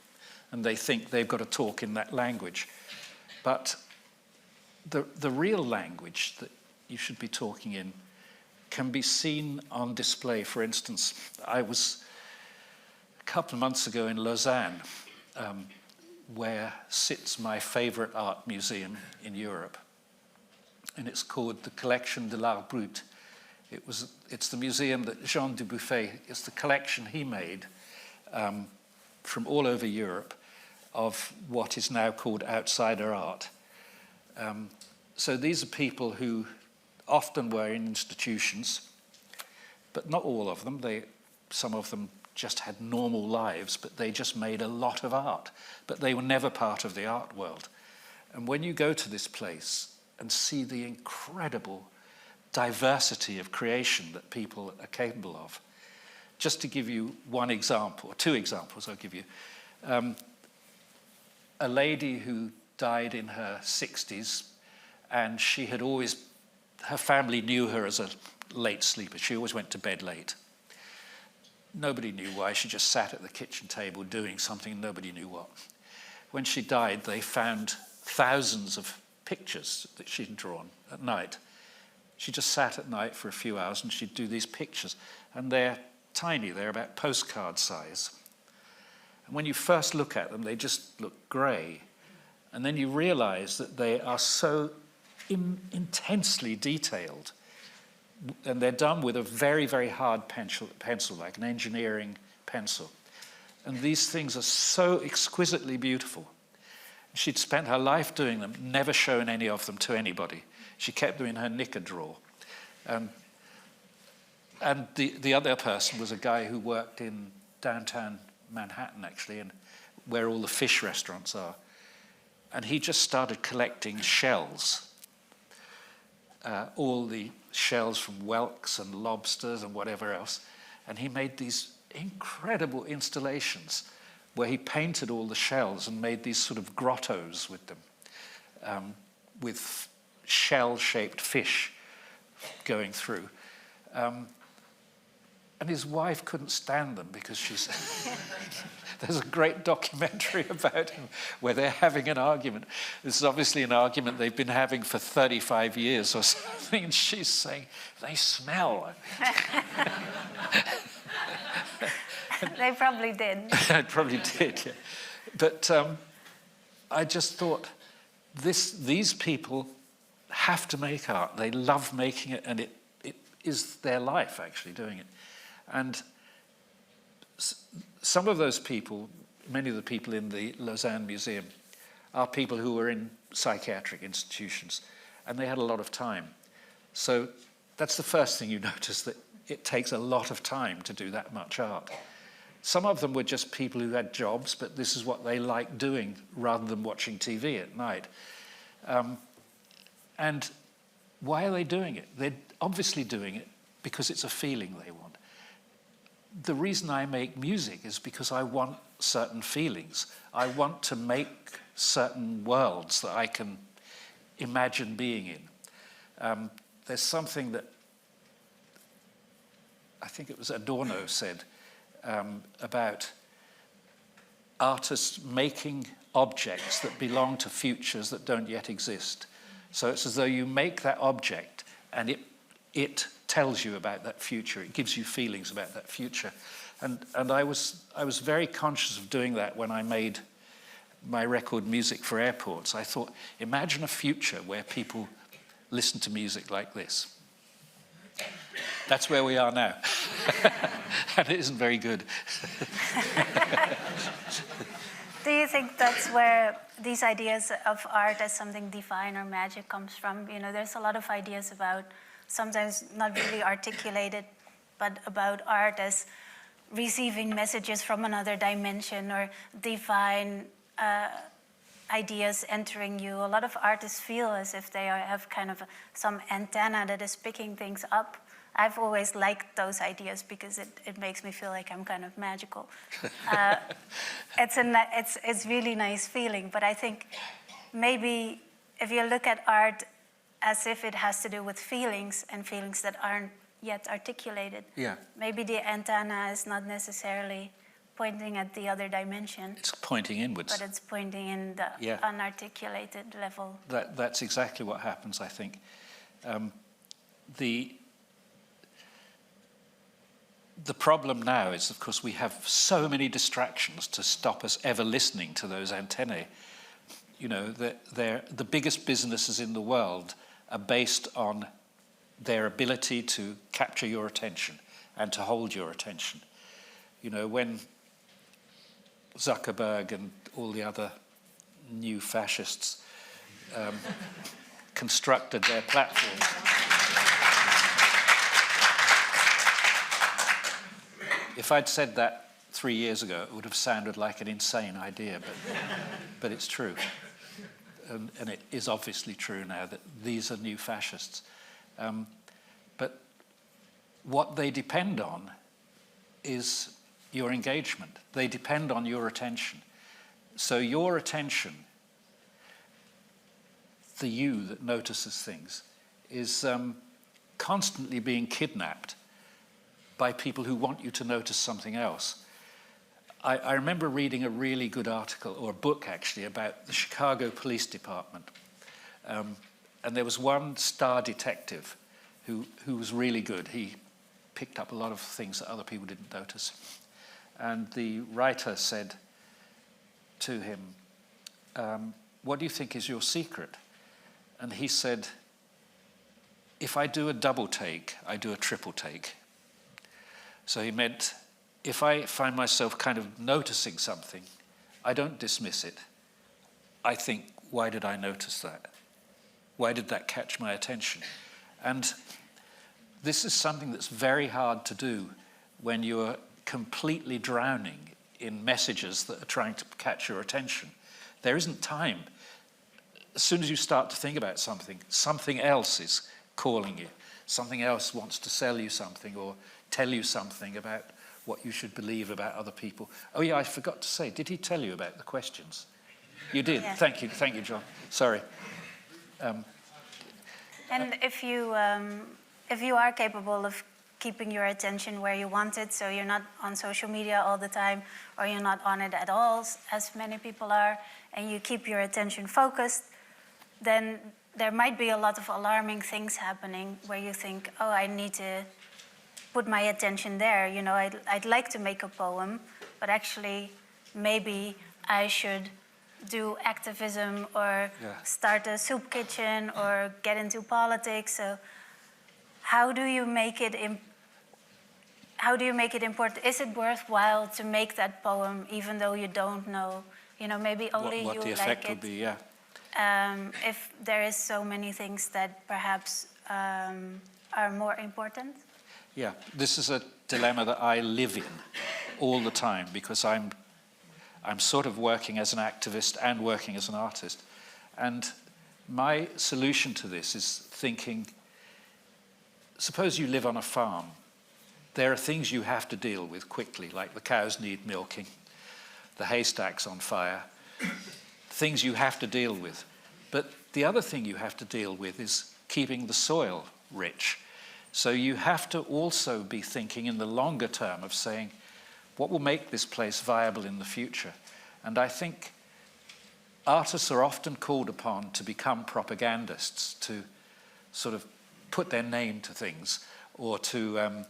and they think they've got to talk in that language. But the real language that you should be talking in can be seen on display. For instance, I was a couple of months ago in Lausanne, where sits my favorite art museum in Europe. And it's called the Collection de l'Art Brut. It's the museum that Jean Dubuffet, it's the collection he made from all over Europe of what is now called outsider art. So these are people who often were in institutions, but not all of them. Some of them just had normal lives, but they just made a lot of art. But they were never part of the art world. And when you go to this place and see the incredible diversity of creation that people are capable of, just to give you one example, or two examples I'll give you. A lady who died in her 60s, and she had always, her family knew her as a late sleeper. She always went to bed late. Nobody knew why. She just sat at the kitchen table doing something, nobody knew what. When she died, they found thousands of pictures that she'd drawn at night. She just sat at night for a few hours and she'd do these pictures. And they're tiny, they're about postcard size. And when you first look at them, they just look grey. And then you realize that they are so intensely detailed. And they're done with a very, very hard pencil, like an engineering pencil. And these things are so exquisitely beautiful. She'd spent her life doing them, never shown any of them to anybody. She kept them in her knicker drawer. And the other person was a guy who worked in downtown Manhattan, actually, and where all the fish restaurants are. And he just started collecting shells. All the shells from whelks and lobsters and whatever else. And he made these incredible installations where he painted all the shells and made these sort of grottos with them, with shell-shaped fish going through. And his wife couldn't stand them because she's... There's a great documentary about him where they're having an argument. This is obviously an argument they've been having for 35 years or something, and she's saying, they smell. They probably did. I probably did, yeah. But I just thought, these people have to make art. They love making it, and it is their life, actually, doing it. And some of those people, many of the people in the Lausanne Museum, are people who were in psychiatric institutions, and they had a lot of time. So that's the first thing you notice, that it takes a lot of time to do that much art. Some of them were just people who had jobs, but this is what they liked doing rather than watching TV at night. And why are they doing it? They're obviously doing it because it's a feeling they want. The reason I make music is because I want certain feelings. I want to make certain worlds that I can imagine being in. There's something that I think it was Adorno said about artists making objects that belong to futures that don't yet exist. So it's as though you make that object and it tells you about that future. It gives you feelings about that future. And I was very conscious of doing that when I made my record Music for Airports. I thought, imagine a future where people listen to music like this. That's where we are now. And it isn't very good. Do you think that's where these ideas of art as something divine or magic comes from? You know, there's a lot of ideas about, sometimes not really articulated, but about art as receiving messages from another dimension or divine ideas entering you. A lot of artists feel as if they have kind of some antenna that is picking things up. I've always liked those ideas because it makes me feel like I'm kind of magical. It's really nice feeling, but I think maybe if you look at art as if it has to do with feelings and feelings that aren't yet articulated, yeah, maybe the antenna is not necessarily pointing at the other dimension. It's pointing inwards. But it's pointing in the unarticulated level. That's exactly what happens, I think. The problem now is, of course, we have so many distractions to stop us ever listening to those antennae. You know, the biggest businesses in the world are based on their ability to capture your attention and to hold your attention. You know, when Zuckerberg and all the other new fascists constructed their platforms, if I'd said that 3 years ago, it would have sounded like an insane idea, but it's true. And it is obviously true now that these are new fascists. But what they depend on is your engagement. They depend on your attention. So your attention, the you that notices things, is constantly being kidnapped by people who want you to notice something else. I remember reading a really good article, or a book actually, about the Chicago Police Department. And there was one star detective who was really good. He picked up a lot of things that other people didn't notice. And the writer said to him, what do you think is your secret? And he said, if I do a double take, I do a triple take. So he meant, if I find myself kind of noticing something, I don't dismiss it. I think, why did I notice that? Why did that catch my attention? And this is something that's very hard to do when you're completely drowning in messages that are trying to catch your attention. There isn't time. As soon as you start to think about something, something else is calling you. Something else wants to sell you something or tell you something about what you should believe about other people. Oh yeah, I forgot to say, did he tell you about the questions? You did, Yeah. Thank you, John. Sorry. And if you are capable of keeping your attention where you want it, so you're not on social media all the time, or you're not on it at all, as many people are, and you keep your attention focused, then there might be a lot of alarming things happening where you think, oh, I need to put my attention there. You know, I'd like to make a poem, but actually maybe I should do activism or start a soup kitchen or get into politics. So how do you make it important? Is it worthwhile to make that poem even though you don't know, you know, maybe only what you the like effect it? would be, yeah. If there is so many things that perhaps are more important? Yeah, this is a dilemma that I live in all the time, because I'm sort of working as an activist and working as an artist. And my solution to this is thinking, suppose you live on a farm. There are things you have to deal with quickly, like the cows need milking, the haystack's on fire, things you have to deal with. But the other thing you have to deal with is keeping the soil rich. So you have to also be thinking in the longer term of saying, what will make this place viable in the future? And I think artists are often called upon to become propagandists, to sort of put their name to things, or to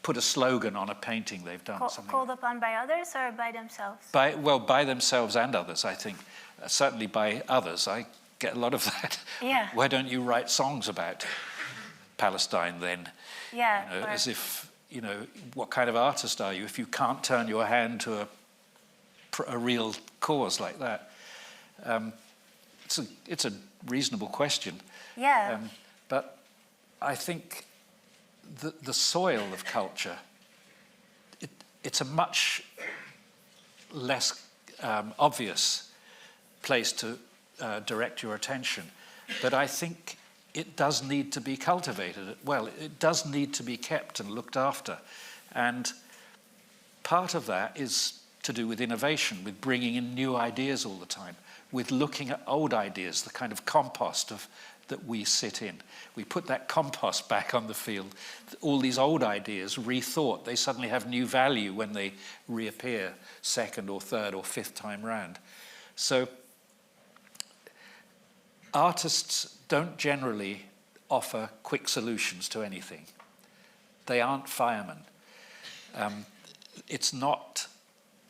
put a slogan on a painting they've done. Called upon by others or by themselves? By themselves and others, I think. Certainly by others. I get a lot of that. Yeah. Why don't you write songs about Palestine then? Yeah. You know, as if, you know, what kind of artist are you if you can't turn your hand to a real cause like that? It's a reasonable question. Yeah. But I think the soil of culture, it's a much less obvious place to direct your attention. But I think it does need to be cultivated. Well, it does need to be kept and looked after. And part of that is to do with innovation, with bringing in new ideas all the time, with looking at old ideas, the kind of compost that we sit in. We put that compost back on the field. All these old ideas, rethought, they suddenly have new value when they reappear second or third or fifth time round. So artists don't generally offer quick solutions to anything. They aren't firemen. It's not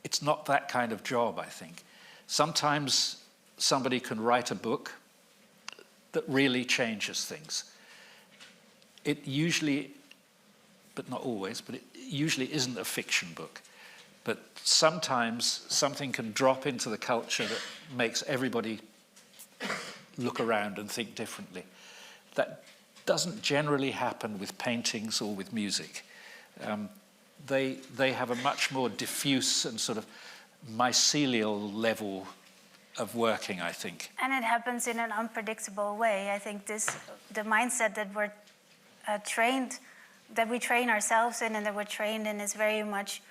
that kind of job, I think. Sometimes somebody can write a book that really changes things. It usually, but not always, but it usually isn't a fiction book. But sometimes something can drop into the culture that makes everybody look around and think differently. That doesn't generally happen with paintings or with music. They have a much more diffuse and sort of mycelial level of working, I think. And it happens in an unpredictable way. I think the mindset that we're trained, that we train ourselves in and that we're trained in is very much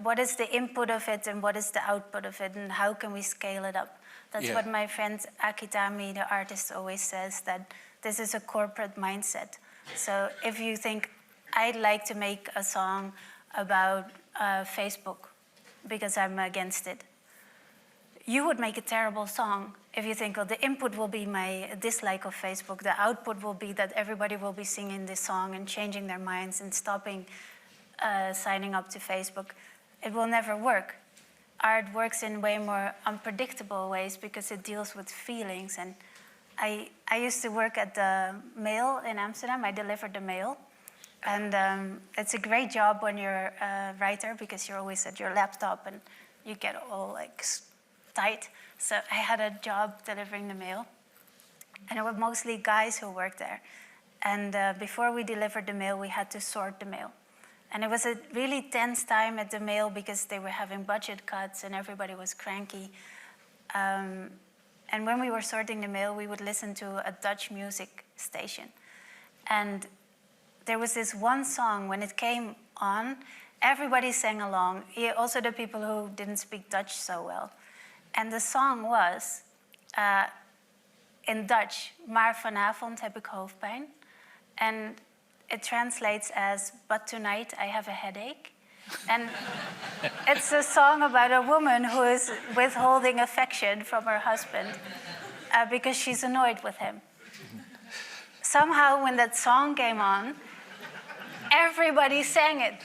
what is the input of it and what is the output of it and how can we scale it up. That's what my friend Akitami, the artist, always says, that this is a corporate mindset. So if you think, I'd like to make a song about Facebook because I'm against it, you would make a terrible song if you think, well, the input will be my dislike of Facebook, the output will be that everybody will be singing this song and changing their minds and stopping signing up to Facebook. It will never work. Art works in way more unpredictable ways because it deals with feelings. And I used to work at the mail in Amsterdam. I delivered the mail. And it's a great job when you're a writer because you're always at your laptop and you get all like tight. So I had a job delivering the mail. And it were mostly guys who worked there. And before we delivered the mail, we had to sort the mail. And it was a really tense time at the mail because they were having budget cuts and everybody was cranky. And when we were sorting the mail, we would listen to a Dutch music station. And there was this one song, when it came on, everybody sang along, also the people who didn't speak Dutch so well. And the song was, in Dutch, maar vanavond heb ik hoofdpijn. And it translates as, "But tonight I have a headache." And it's a song about a woman who is withholding affection from her husband because she's annoyed with him. Somehow, when that song came on, everybody sang it.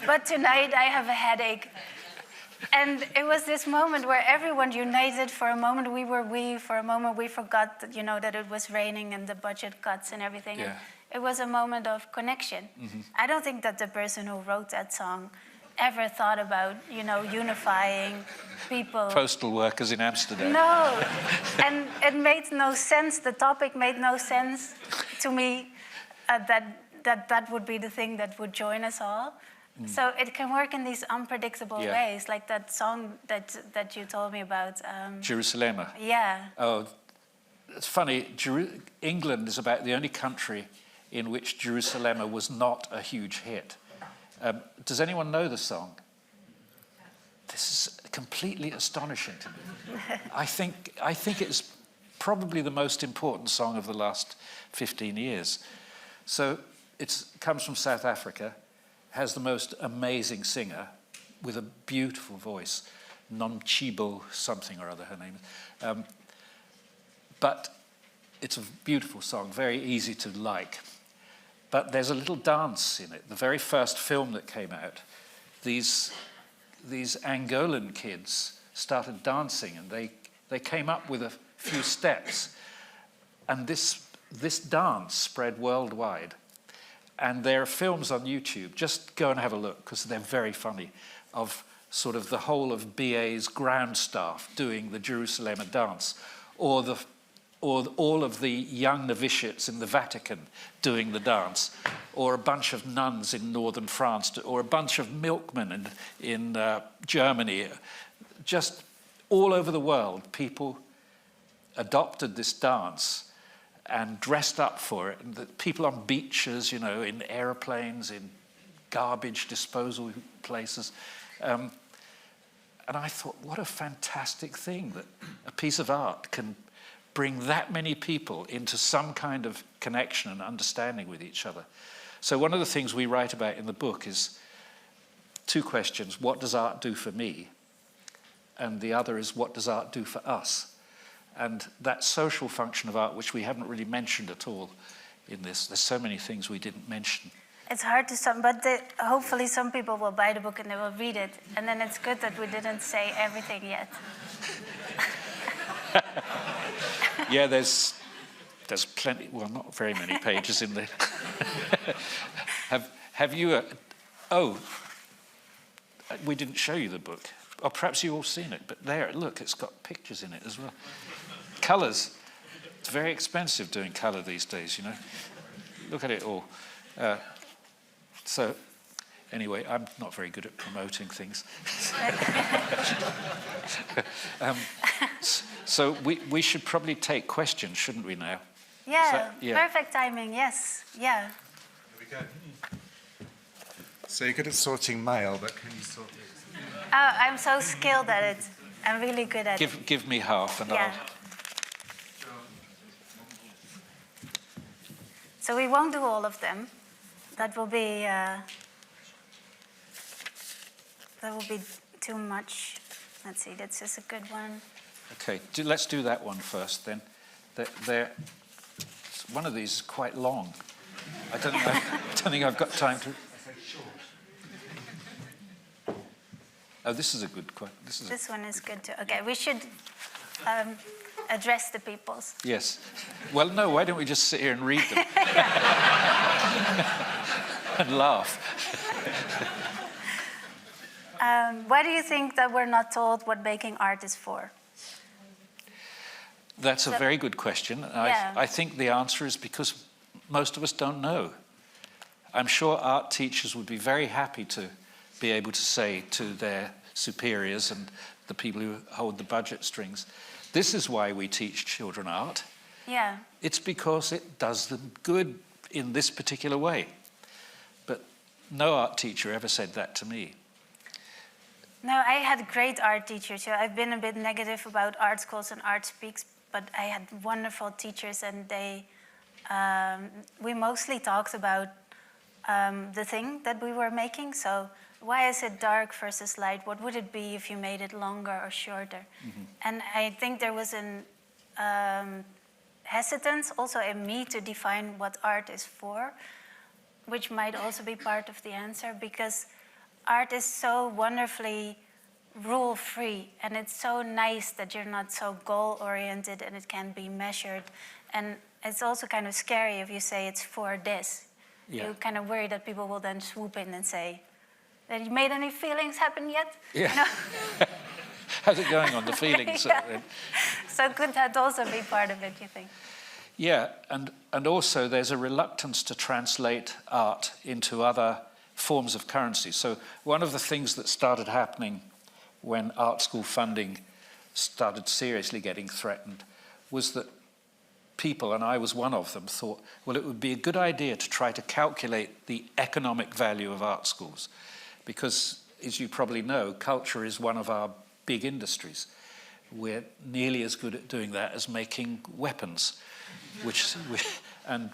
"But tonight I have a headache." And it was this moment where everyone united. For a moment for a moment we forgot that, that it was raining and the budget cuts and everything. Yeah. And it was a moment of connection. I don't think that the person who wrote that song ever thought about, unifying people. Postal workers in Amsterdam. No, and it made no sense. The topic made no sense to me that would be the thing that would join us all. So it can work in these unpredictable ways, like that song that you told me about. Jerusalem. Yeah. Oh, it's funny. England is about the only country in which Jerusalem was not a huge hit. Does anyone know the song? This is completely astonishing to me. I think it's probably the most important song of the last 15 years. So it comes from South Africa, has the most amazing singer with a beautiful voice, Nomchibo something or other, her name is. But it's a beautiful song, very easy to like. But there's a little dance in it. The very first film that came out, these Angolan kids started dancing, and they came up with a few steps. And this dance spread worldwide. And there are films on YouTube, just go and have a look, because they're very funny, of sort of the whole of BA's ground staff doing the Jerusalem dance, or all of the young novitiates in the Vatican doing the dance, or a bunch of nuns in northern France, or a bunch of milkmen in Germany. Just all over the world, people adopted this dance and dressed up for it. And the people on beaches, in airplanes, in garbage disposal places. And I thought, what a fantastic thing that a piece of art can bring that many people into some kind of connection and understanding with each other. So one of the things we write about in the book is two questions. What does art do for me? And the other is, what does art do for us? And that social function of art, which we haven't really mentioned at all in this. There's so many things we didn't mention. It's hard to sum, but hopefully some people will buy the book and they will read it. And then it's good that we didn't say everything yet. Yeah, there's plenty, well, not very many pages in there. Have you, we didn't show you the book. Or perhaps you've all seen it, but there, look, it's got pictures in it as well. Colours. It's very expensive doing colour these days, Look at it all. So, anyway, I'm not very good at promoting things. So we should probably take questions, shouldn't we now? Yeah, perfect timing, yes, yeah. There we go. So you're good at sorting mail, but can you sort this? Oh, I'm so skilled at it. I'm really good at it. Give me half and Yeah. So we won't do all of them. That will be too much. Let's see, this is a good one. Okay, let's do that one first then. One of these is quite long. I don't think I've got time to. Oh, this is a good question. This one is good too. Okay, we should address the peoples. Yes. Well, no, why don't we just sit here and read them? And laugh. Why do you think that we're not told what making art is for? That's a very good question. Yeah. I think the answer is because most of us don't know. I'm sure art teachers would be very happy to be able to say to their superiors and the people who hold the budget strings, this is why we teach children art. Yeah. It's because it does them good in this particular way. But no art teacher ever said that to me. No, I had great art teachers. So I've been a bit negative about art schools and Artspeaks, but I had wonderful teachers, and we mostly talked about the thing that we were making. So why is it dark versus light? What would it be if you made it longer or shorter? And I think there was an hesitance also in me to define what art is for, which might also be part of the answer, because art is so wonderfully rule-free, and it's so nice that you're not so goal-oriented and it can be measured. And it's also kind of scary if you say it's for this. Yeah. You kind of worry that people will then swoop in and say, have you made any feelings happen yet? Yeah. You know? How's it going on the feelings? Yeah. So could that also be part of it, you think? Yeah, and also there's a reluctance to translate art into other forms of currency. So one of the things that started happening when art school funding started seriously getting threatened was that people, and I was one of them, thought, well, it would be a good idea to try to calculate the economic value of art schools. Because, as you probably know, culture is one of our big industries. We're nearly as good at doing that as making weapons, and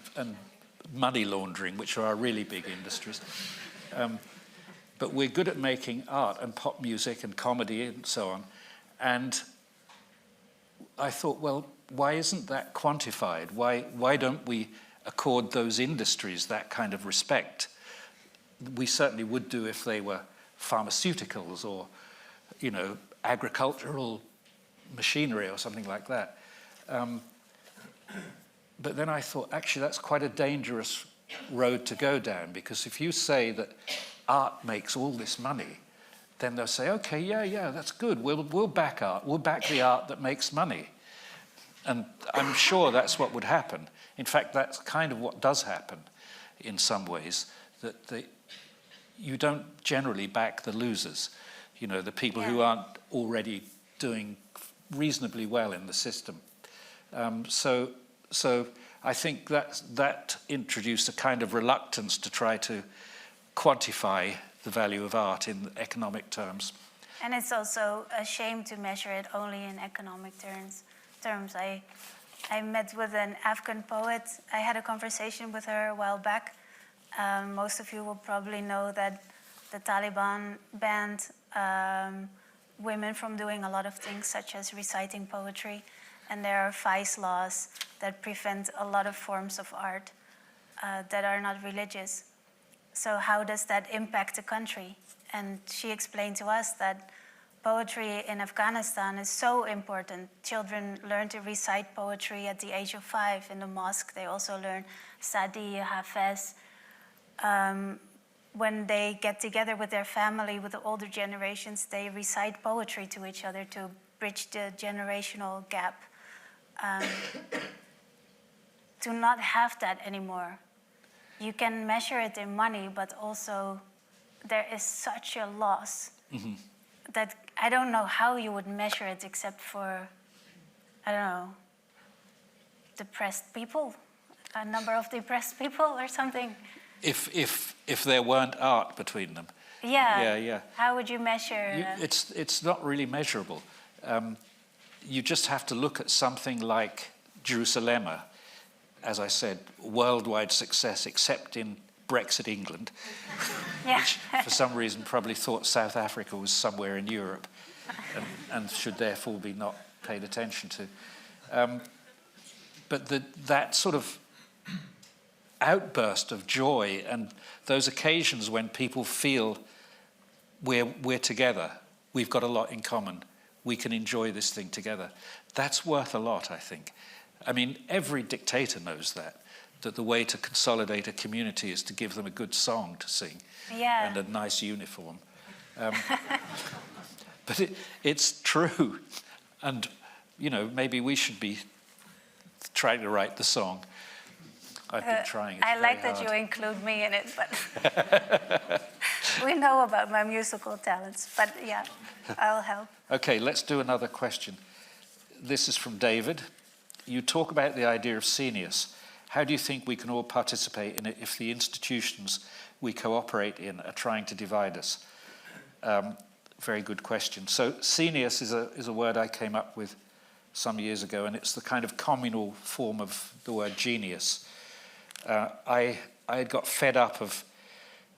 money laundering, which are our really big industries. But we're good at making art and pop music and comedy and so on. And I thought, well, why isn't that quantified? Why don't we accord those industries that kind of respect? We certainly would do if they were pharmaceuticals or, you know, agricultural machinery or something like that. But then I thought, actually, that's quite a dangerous road to go down, because if you say that art makes all this money, then they'll say, okay, yeah, that's good. We'll back art. We'll back the art that makes money. And I'm sure that's what would happen. In fact, that's kind of what does happen in some ways, that you don't generally back the losers, you know, the people who aren't already doing reasonably well in the system. So I think that introduced a kind of reluctance to try to quantify the value of art in economic terms. And it's also a shame to measure it only in economic terms. I met with an Afghan poet. I had a conversation with her a while back. Most of you will probably know that the Taliban banned women from doing a lot of things, such as reciting poetry. And there are vice laws that prevent a lot of forms of art that are not religious. So how does that impact the country? And she explained to us that poetry in Afghanistan is so important. Children learn to recite poetry at the age of 5 in the mosque. They also learn Sadi, Hafez. When they get together with their family, with the older generations, they recite poetry to each other to bridge the generational gap. To not have that anymore. You can measure it in money, but also there is such a loss that I don't know how you would measure it except for, I don't know, depressed people, a number of depressed people or something. If there weren't art between them. Yeah. How would you measure? It's not really measurable. You just have to look at something like Jerusalem, as I said, worldwide success, except in Brexit England, which for some reason probably thought South Africa was somewhere in Europe and should therefore be not paid attention to. But that sort of outburst of joy and those occasions when people feel we're together, we've got a lot in common, we can enjoy this thing together, that's worth a lot, I think. I mean, every dictator knows that the way to consolidate a community is to give them a good song to sing and a nice uniform. But it's true. And, you know, maybe we should be trying to write the song. I've been trying. I like that you include me in it, but we know about my musical talents. But yeah, I'll help. Okay, let's do another question. This is from David. You talk about the idea of seniors. How do you think we can all participate in it if the institutions we cooperate in are trying to divide us? Very good question. So seniors is a word I came up with some years ago, and it's the kind of communal form of the word genius. I had got fed up of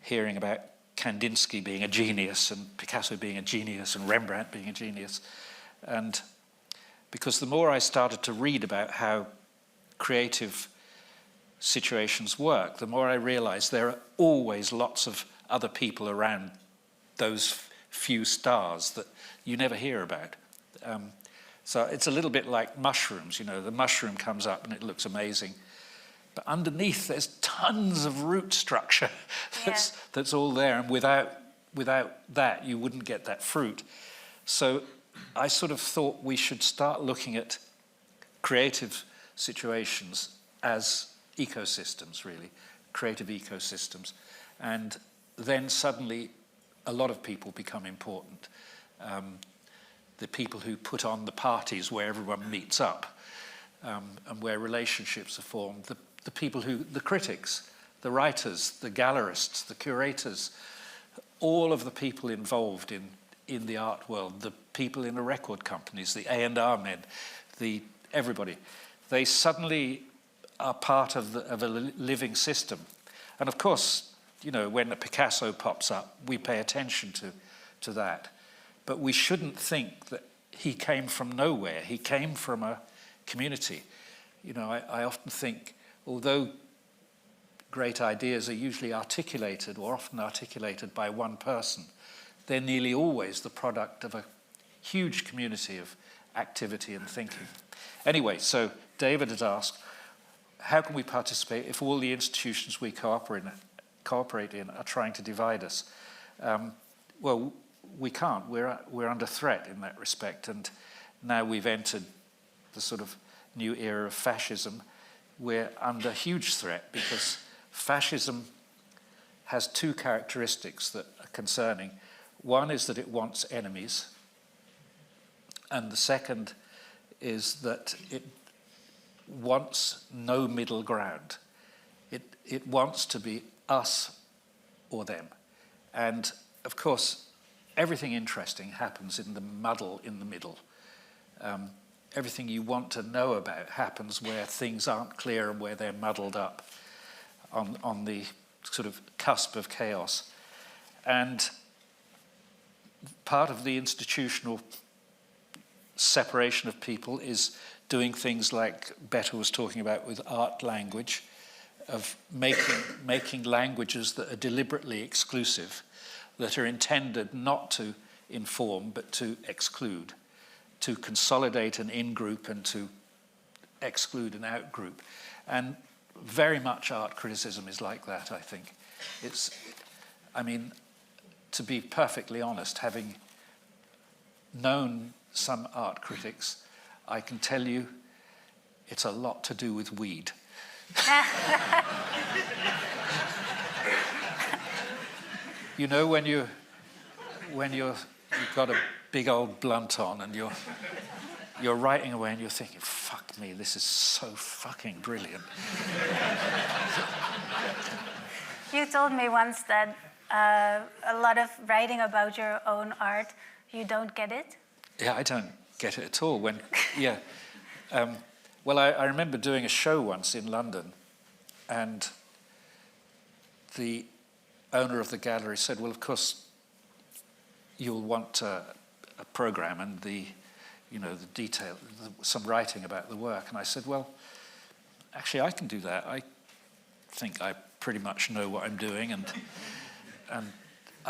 hearing about Kandinsky being a genius and Picasso being a genius and Rembrandt being a genius. And because the more I started to read about how creative situations work, the more I realized there are always lots of other people around those few stars that you never hear about. So it's a little bit like mushrooms, you know, the mushroom comes up and it looks amazing, but underneath there's tons of root structure that's all there, and without that you wouldn't get that fruit. So I sort of thought we should start looking at creative situations as ecosystems, really, creative ecosystems. And then suddenly a lot of people become important. The people who put on the parties where everyone meets up, and where relationships are formed, the people who, the critics, the writers, the gallerists, the curators, all of the people involved in the art world, the people in the record companies, the A&R men, everybody, they suddenly are part of a living system. And of course, you know, when a Picasso pops up, we pay attention to that. But we shouldn't think that he came from nowhere. He came from a community. You know, I often think, although great ideas are usually articulated, or often articulated by one person, they're nearly always the product of a huge community of activity and thinking. Anyway, so David has asked, how can we participate if all the institutions we cooperate in are trying to divide us? Well, we can't. We're under threat in that respect, and now we've entered the sort of new era of fascism. We're under huge threat because fascism has two characteristics that are concerning. One is that it wants enemies, and the second is that it wants no middle ground. It wants to be us or them. And of course, everything interesting happens in the muddle in the middle. Everything you want to know about happens where things aren't clear and where they're muddled up on the sort of cusp of chaos. And part of the institutional separation of people is doing things like Bette was talking about with art language, of making languages that are deliberately exclusive, that are intended not to inform but to exclude, to consolidate an in-group and to exclude an out-group. And very much art criticism is like that, I think. I mean, to be perfectly honest, having known some art critics, I can tell you it's a lot to do with weed. You know, when you've got a big old blunt on and you're writing away and you're thinking, fuck me, this is so fucking brilliant. You told me once that a lot of writing about your own art, you don't get it? Yeah, I don't get it at all. Well, I remember doing a show once in London, and the owner of the gallery said, well, of course, you'll want a program and the detail, some writing about the work. And I said, well, actually, I can do that. I think I pretty much know what I'm doing.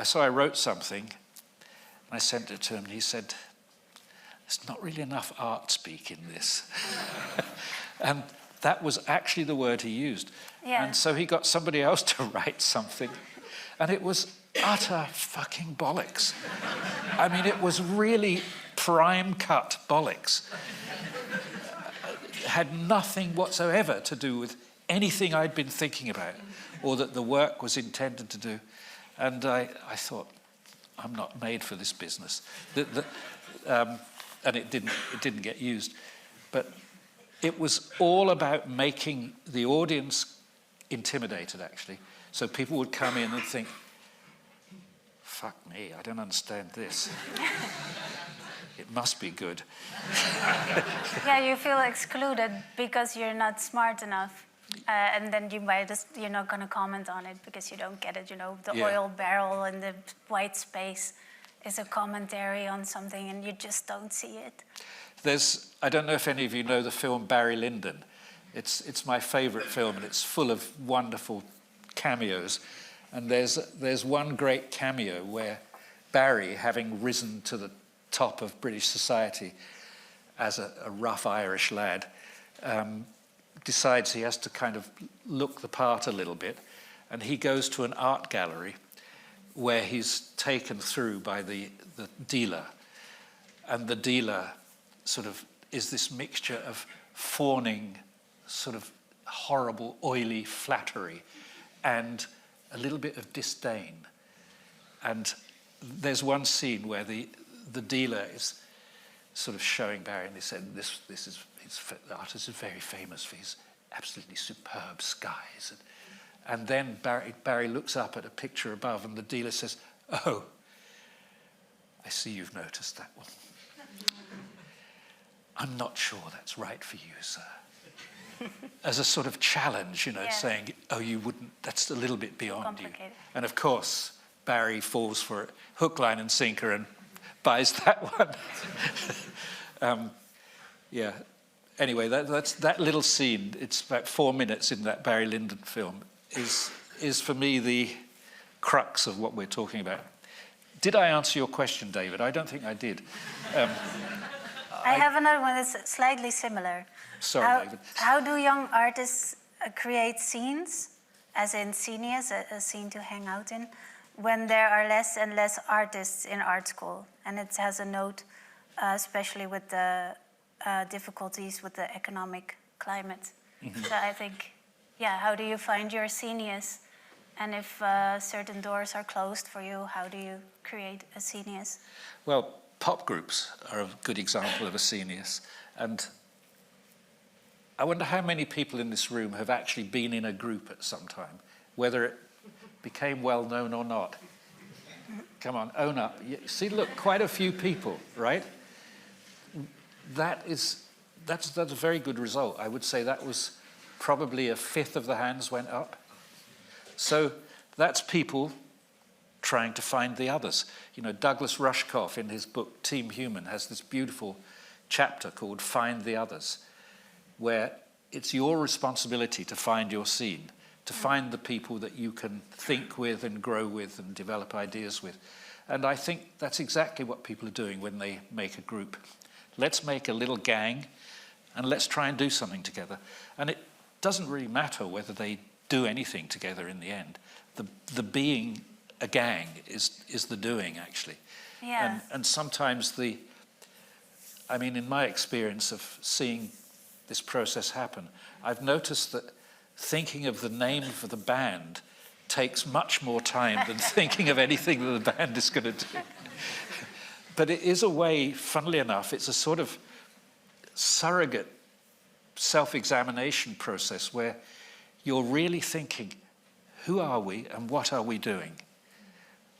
So I wrote something, and I sent it to him, and he said, there's not really enough Artspeak in this. And that was actually the word he used. Yeah. And so he got somebody else to write something, and it was utter fucking bollocks. I mean, it was really prime cut bollocks. It had nothing whatsoever to do with anything I'd been thinking about or that the work was intended to do. And I thought, I'm not made for this business. And it didn't get used. But it was all about making the audience intimidated, actually. So people would come in and think, fuck me, I don't understand this. It must be good. Yeah, you feel excluded because you're not smart enough. And then you might just, you're not going to comment on it because you don't get it. You know, the Yeah. oil barrel and the white space is a commentary on something, and you just don't see it. I don't know if any of you know the film Barry Lyndon. It's my favorite film, and it's full of wonderful cameos. And there's one great cameo where Barry, having risen to the top of British society as a rough Irish lad, decides he has to kind of look the part a little bit, and he goes to an art gallery where he's taken through by the dealer, and the dealer sort of is this mixture of fawning, sort of horrible, oily flattery and a little bit of disdain. And there's one scene where the dealer is sort of showing Barry, and they said, the artist is very famous for his absolutely superb skies. And then Barry looks up at a picture above, and the dealer says, "Oh, I see you've noticed that one. I'm not sure that's right for you, sir." As a sort of challenge, you know, Yeah. saying, "Oh, you wouldn't, that's a little bit beyond you." Complicated. And of course, Barry falls for it, hook, line, and sinker, and buys that one. Yeah. Anyway, that little scene, it's about 4 minutes in that Barry Lyndon film, is for me the crux of what we're talking about. Did I answer your question, David? I don't think I did. I have another one that's slightly similar. Sorry, David. How do young artists create scenes, as in scenius, a scene to hang out in, when there are less and less artists in art school? And it has a note, especially with the difficulties with the economic climate. Mm-hmm. So I think, how do you find your scenius? And if certain doors are closed for you, how do you create a scenius? Well, pop groups are a good example of a scenius. And I wonder how many people in this room have actually been in a group at some time, whether it became well known or not. Come on, own up. See, look, quite a few people, right? That's a very good result. I would say that was probably a fifth of the hands went up. So that's people trying to find the others. You know, Douglas Rushkoff in his book Team Human has this beautiful chapter called Find the Others, where it's your responsibility to find your scene, to find the people that you can think with and grow with and develop ideas with. And I think that's exactly what people are doing when they make a group. Let's make a little gang and let's try and do something together. And it doesn't really matter whether they do anything together in the end. The being a gang is the doing, actually. Yeah. And sometimes in my experience of seeing this process happen, I've noticed that thinking of the name for the band takes much more time than thinking of anything that the band is going to do. But it is a way, funnily enough, it's a sort of surrogate self-examination process where you're really thinking, who are we and what are we doing?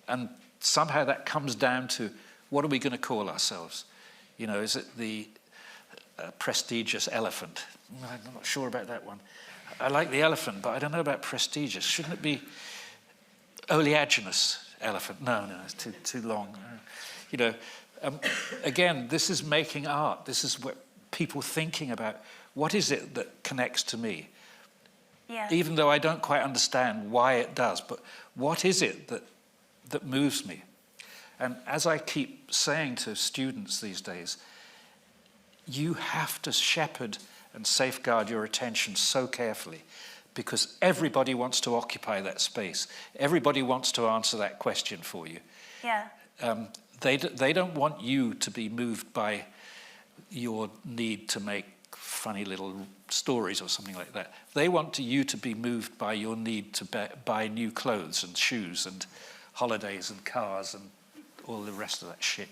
And somehow that comes down to, what are we going to call ourselves? You know, is it the prestigious elephant? I'm not sure about that one. I like the elephant, but I don't know about prestigious. Shouldn't it be oleaginous elephant? No, it's too long. You know, again, this is making art. This is what people thinking about, what is it that connects to me? Yeah. Even though I don't quite understand why it does, but what is it that moves me? And as I keep saying to students these days, you have to shepherd and safeguard your attention so carefully, because everybody wants to occupy that space. Everybody wants to answer that question for you. Yeah. They don't want you to be moved by your need to make funny little stories or something like that. They want you to be moved by your need to buy new clothes and shoes and holidays and cars and all the rest of that shit.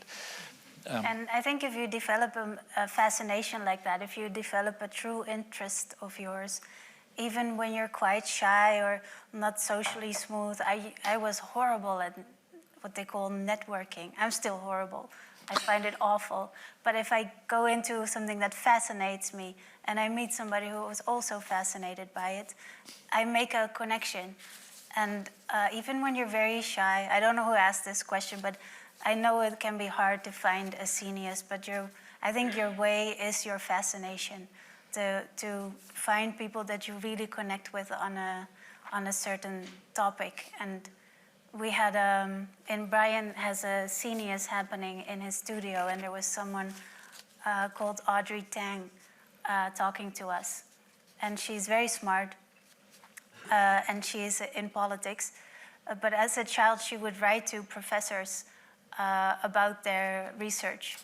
And I think if you develop a fascination like that, if you develop a true interest of yours, even when you're quite shy or not socially smooth, I was horrible at what they call networking. I'm still horrible. I find it awful. But if I go into something that fascinates me and I meet somebody who was also fascinated by it, I make a connection. And even when you're very shy, I don't know who asked this question, but I know it can be hard to find a genius, but I think your way is your fascination, to find people that you really connect with on a certain topic. And we had, Brian has a genius happening in his studio, and there was someone called Audrey Tang talking to us. And she's very smart, and she's in politics. But as a child, she would write to professors about their research.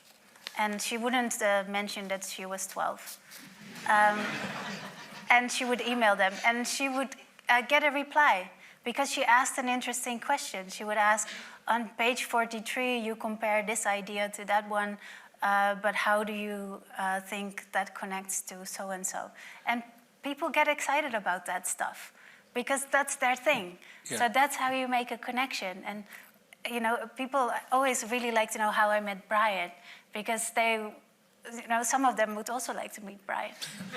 And she wouldn't mention that she was 12. And she would email them, and she would get a reply because she asked an interesting question. She would ask, on page 43, you compare this idea to that one, but how do you think that connects to so-and-so? And people get excited about that stuff because that's their thing. Yeah. So that's how you make a connection. And you know, people always really like to know how I met Brian because they, you know, some of them would also like to meet Brian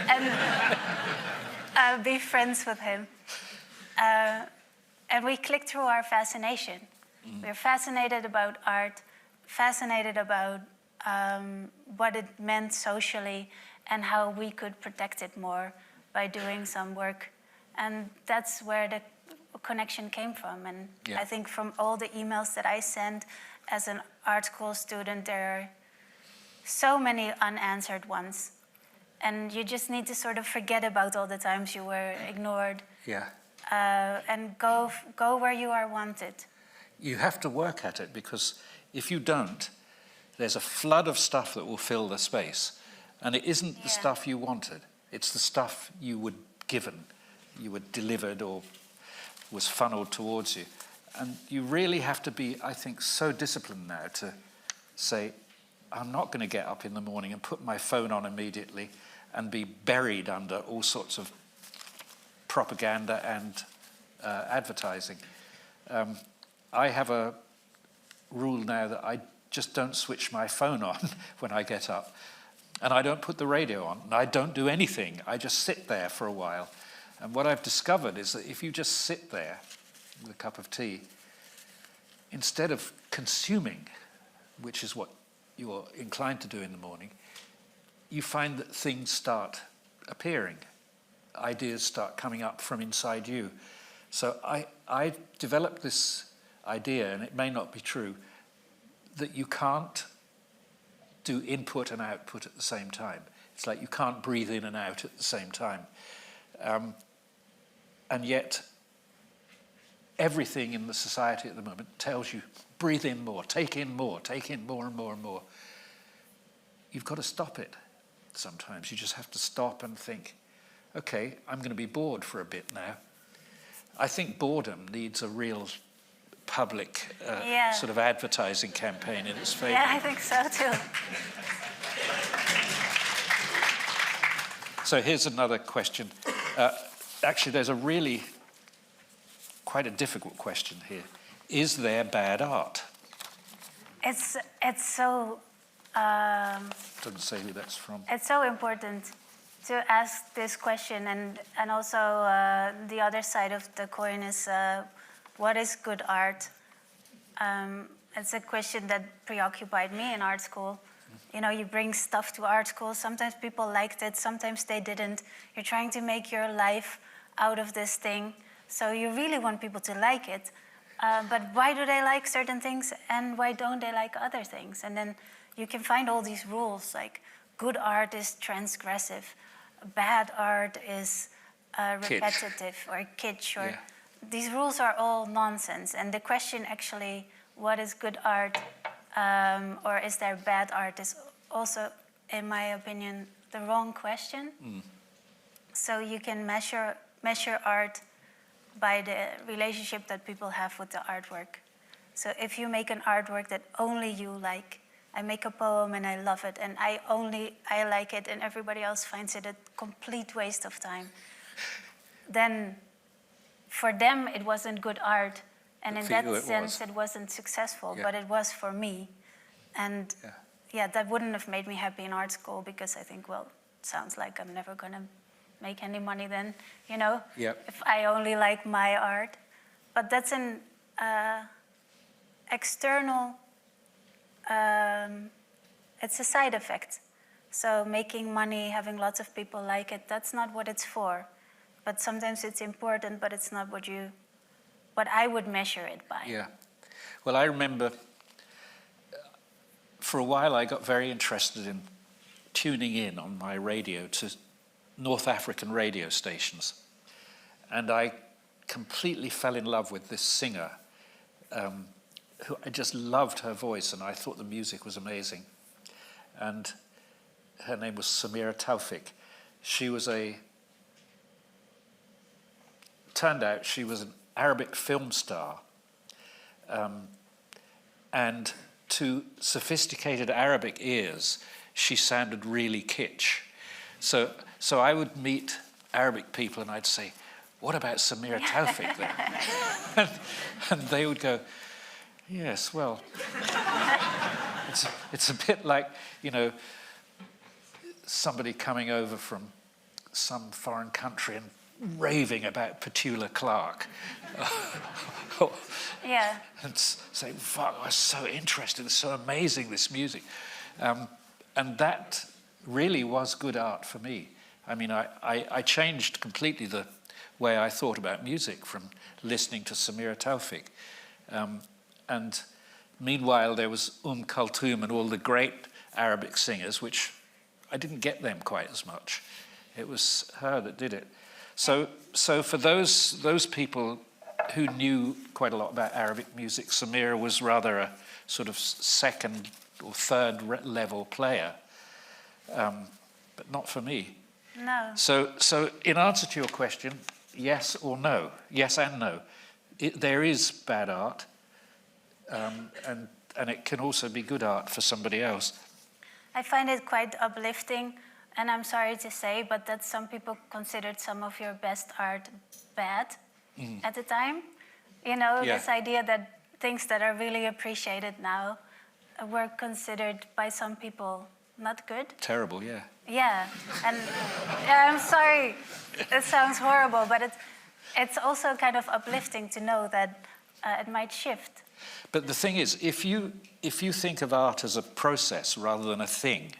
and be friends with him. And we clicked through our fascination. We're fascinated about art, fascinated about what it meant socially and how we could protect it more by doing some work. And that's where the connection came from. And I think from all the emails that I sent as an art school student, there are so many unanswered ones. And you just need to sort of forget about all the times you were ignored. Yeah. And go where you are wanted. You have to work at it, because if you don't, there's a flood of stuff that will fill the space. And it isn't the stuff you wanted. It's the stuff you were given, you were delivered, or was funneled towards you. And you really have to be, I think, so disciplined now to say, I'm not going to get up in the morning and put my phone on immediately and be buried under all sorts of propaganda and advertising. I have a rule now that I just don't switch my phone on when I get up. And I don't put the radio on. And I don't do anything. I just sit there for a while. And what I've discovered is that if you just sit there with a cup of tea, instead of consuming, which is what you're inclined to do in the morning, you find that things start appearing. Ideas start coming up from inside you. So I developed this idea, and it may not be true, that you can't do input and output at the same time. It's like you can't breathe in and out at the same time. And yet, everything in the society at the moment tells you, breathe in more, take in more and more and more. You've got to stop it sometimes. You just have to stop and think, okay, I'm going to be bored for a bit now. I think boredom needs a real public sort of advertising campaign in its favor. Yeah, I think so too. So here's another question. Actually, there's a really quite a difficult question here. Is there bad art? It's so... Doesn't say who that's from. It's so important to ask this question, and also the other side of the coin is what is good art? It's a question that preoccupied me in art school. You know, you bring stuff to art school. Sometimes people liked it, sometimes they didn't. You're trying to make your life out of this thing, so you really want people to like it. But why do they like certain things and why don't they like other things? And then you can find all these rules, like good art is transgressive, bad art is repetitive or kitsch, or these rules are all nonsense. And the question actually, what is good art or is there bad art, is also, in my opinion, the wrong question. So you can measure art by the relationship that people have with the artwork. So if you make an artwork that only you like, I make a poem and I love it, and I like it, and everybody else finds it a complete waste of time, then for them it wasn't good art, and in that sense it wasn't successful, but it was for me. And yeah, that wouldn't have made me happy in art school, because I think, well, it sounds like I'm never going to make any money then, you know, if I only like my art. But that's an external, it's a side effect. So making money, having lots of people like it, that's not what it's for. But sometimes it's important, but it's not what I would measure it by. Yeah. Well, I remember for a while I got very interested in tuning in on my radio to North African radio stations. And I completely fell in love with this singer, who I just loved her voice, and I thought the music was amazing. And her name was Samira Taufik. Turned out she was an Arabic film star. And to sophisticated Arabic ears, she sounded really kitsch. So I would meet Arabic people and I'd say, "What about Samira Taufik then?" and they would go, "Yes, well, it's a bit like, you know, somebody coming over from some foreign country and raving about Petula Clark." Yeah. And say, "Fuck, I was so interested, it's so amazing, this music." And that really was good art for me. I mean, I changed completely the way I thought about music from listening to Samira Taufik. And meanwhile, there was Kulthum and all the great Arabic singers, which I didn't get them quite as much. It was her that did it. So for those people who knew quite a lot about Arabic music, Samira was rather a sort of second or third level player, but not for me. No. So in answer to your question, yes or no, yes and no. There is bad art, and it can also be good art for somebody else. I find it quite uplifting, and I'm sorry to say, but that some people considered some of your best art bad at the time. You know, this idea that things that are really appreciated now were considered by some people not good. Terrible, yeah. Yeah, and I'm sorry, it sounds horrible, but it's also kind of uplifting to know that it might shift. But the thing is, if you think of art as a process rather than a thing,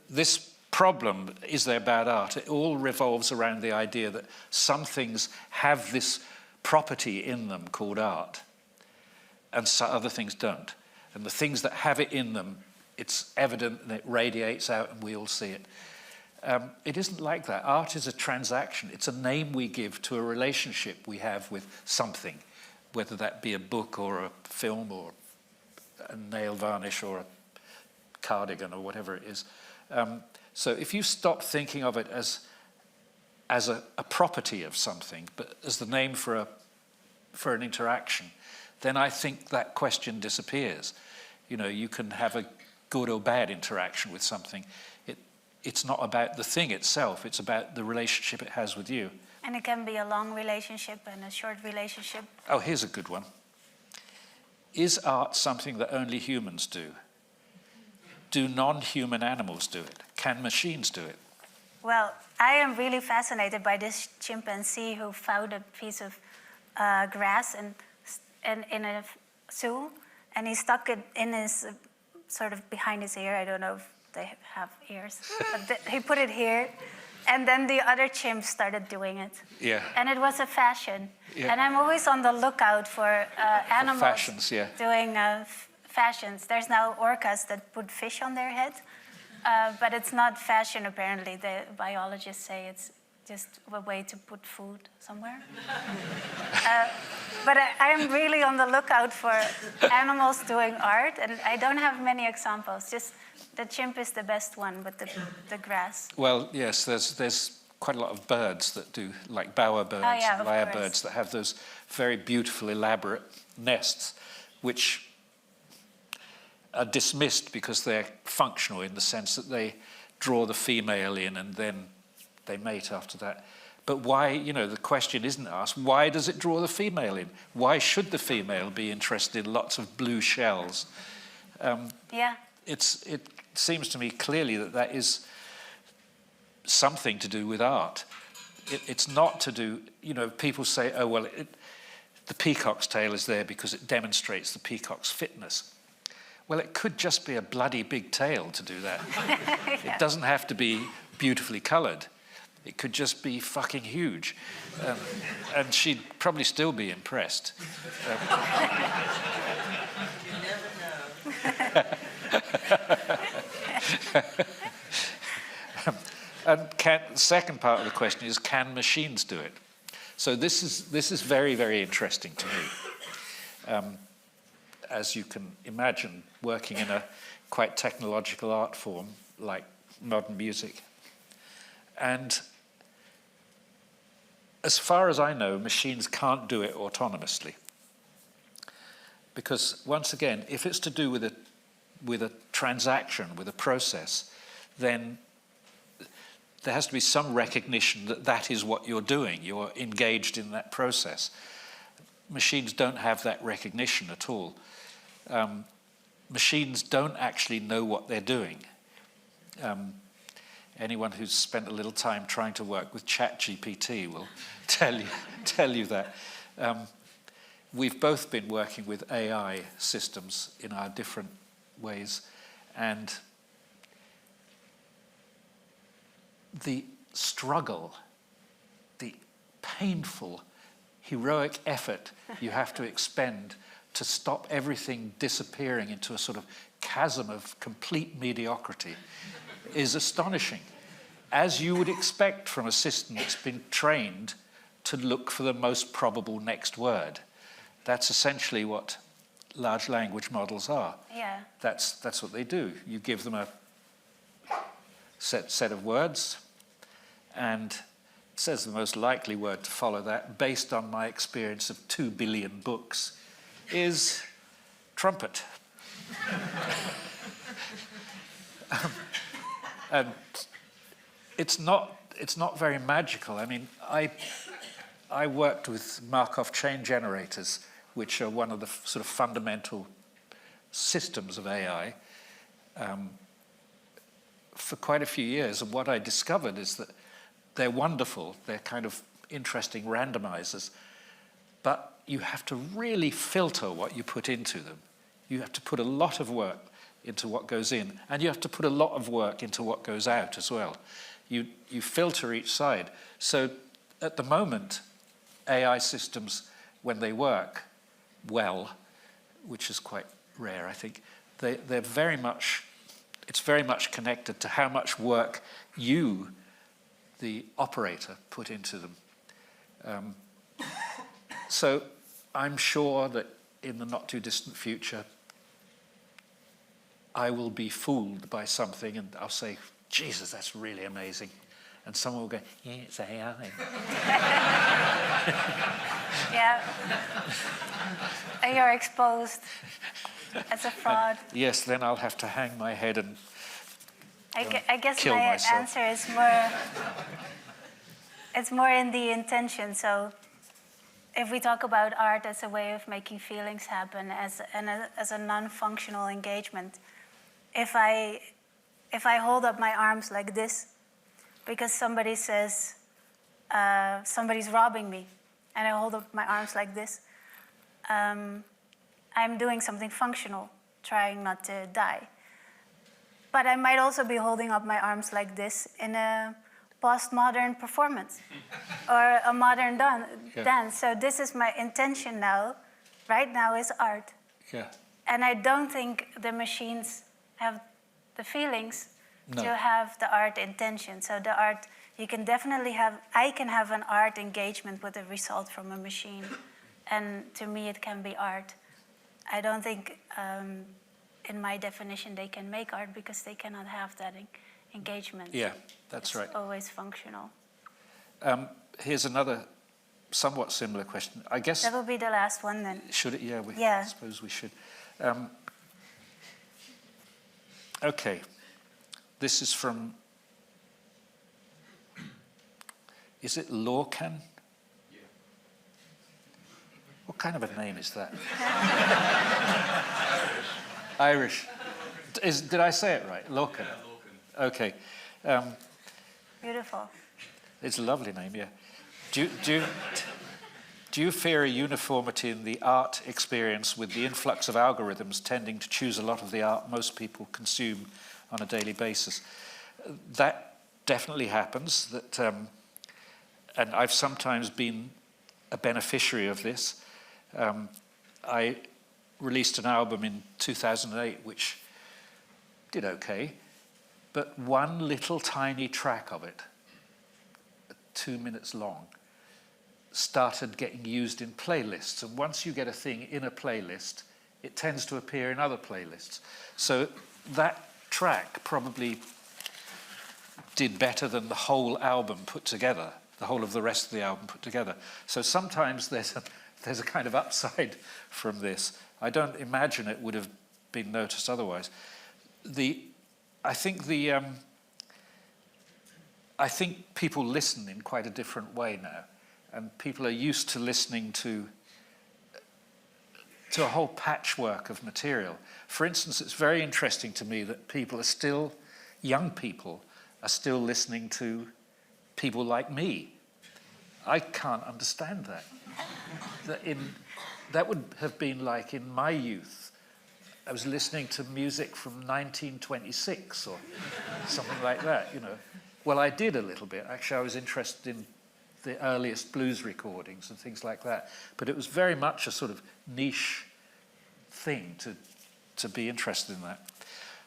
this problem, is there bad art, it all revolves around the idea that some things have this property in them called art, and so other things don't. And the things that have it in them, it's evident and it radiates out and we all see it. It isn't like that. Art is a transaction. It's a name we give to a relationship we have with something, whether that be a book or a film or a nail varnish or a cardigan or whatever it is. So if you stop thinking of it as a property of something, but as the name for an interaction, then I think that question disappears. You know, you can have a good or bad interaction with something. It's not about the thing itself, it's about the relationship it has with you. And it can be a long relationship and a short relationship. Oh, here's a good one. Is art something that only humans do? Do non-human animals do it? Can machines do it? Well, I am really fascinated by this chimpanzee who found a piece of grass and in a zoo, and he stuck it in his sort of behind his ear. I don't know if they have ears, but he put it here, and then the other chimps started doing it. Yeah. And it was a fashion. Yeah. And I'm always on the lookout for animals fashions, yeah. doing fashions. There's now orcas that put fish on their head, but it's not fashion apparently. The biologists say it's just a way to put food somewhere. But I'm really on the lookout for animals doing art, and I don't have many examples. Just the chimp is the best one with the grass. Well, yes, there's quite a lot of birds that do, like bowerbirds and lyrebirds, that have those very beautiful, elaborate nests, which are dismissed because they're functional in the sense that they draw the female in and then they mate after that. But why, you know, the question isn't asked, why does it draw the female in? Why should the female be interested in lots of blue shells? Yeah. It seems to me clearly that that is something to do with art. It's not to do, you know, people say, oh, well, the peacock's tail is there because it demonstrates the peacock's fitness. Well, it could just be a bloody big tail to do that. Yeah. It doesn't have to be beautifully coloured. It could just be fucking huge. And she'd probably still be impressed. And the second part of the question is, can machines do it? So this is very, very interesting to me. As you can imagine, working in a quite technological art form like modern music. And as far as I know, machines can't do it autonomously. Because once again, if it's to do with a transaction, with a process, then there has to be some recognition that that is what you're doing. You're engaged in that process. Machines don't have that recognition at all. Machines don't actually know what they're doing. Anyone who's spent a little time trying to work with ChatGPT will tell you that. We've both been working with AI systems in our different ways, and the struggle, the painful, heroic effort you have to expend to stop everything disappearing into a sort of chasm of complete mediocrity is astonishing, as you would expect from a system that's been trained to look for the most probable next word. That's essentially what large language models are. Yeah. That's what they do. You give them a set of words, and it says the most likely word to follow that, based on my experience of 2 billion books, is trumpet. And it's not very magical. I mean, I worked with Markov chain generators, which are one of the sort of fundamental systems of AI, for quite a few years. And what I discovered is that they're wonderful. They're kind of interesting randomizers. But you have to really filter what you put into them. You have to put a lot of work into what goes in, and you have to put a lot of work into what goes out as well. You filter each side. So at the moment, AI systems, when they work well, which is quite rare, I think, they're very much, it's very much connected to how much work you, the operator, put into them. So I'm sure that in the not too distant future, I will be fooled by something and I'll say, Jesus, that's really amazing. And someone will go, yeah, it's AI. Yeah. And you're exposed as a fraud. Yes, then I'll have to hang my head and I guess kill my myself. answer is it's more in the intention. So if we talk about art as a way of making feelings happen, as a non-functional engagement, if I hold up my arms like this because somebody says somebody's robbing me, and I hold up my arms like this, I'm doing something functional, trying not to die. But I might also be holding up my arms like this in a postmodern performance or a modern dance. So this is my intention now, right now, is art. Yeah. And I don't think the machines have the feelings No. to have the art intention. So the art, you can definitely have, I can have an art engagement with a result from a machine. And to me, it can be art. I don't think, in my definition, they can make art because they cannot have that engagement. Yeah, that's right. It's always functional. Here's another somewhat similar question. I guess... That will be the last one then. Should it? Yeah, Yeah. I suppose we should. Okay. This is from... Is it Lorcan? Yeah. What kind of a name is that? Irish. Did I say it right? Lorcan. Yeah, Lorcan. Okay. Beautiful. It's a lovely name, yeah. Do you fear a uniformity in the art experience with the influx of algorithms tending to choose a lot of the art most people consume on a daily basis? That definitely happens. And I've sometimes been a beneficiary of this. I released an album in 2008 which did okay, but one little tiny track of it, 2 minutes long, started getting used in playlists. And once you get a thing in a playlist, it tends to appear in other playlists. So that track probably did better than the whole album put together, the whole of the rest of the album put together. So sometimes there's a kind of upside from this. I don't imagine it would have been noticed otherwise. I think people listen in quite a different way now, and people are used to listening to a whole patchwork of material. For instance, it's very interesting to me that young people are still listening to people like me. I can't understand that. That would have been like in my youth. I was listening to music from 1926 or something like that, you know. Well, I did a little bit. Actually, I was interested in the earliest blues recordings and things like that. But it was very much a sort of niche thing to be interested in that.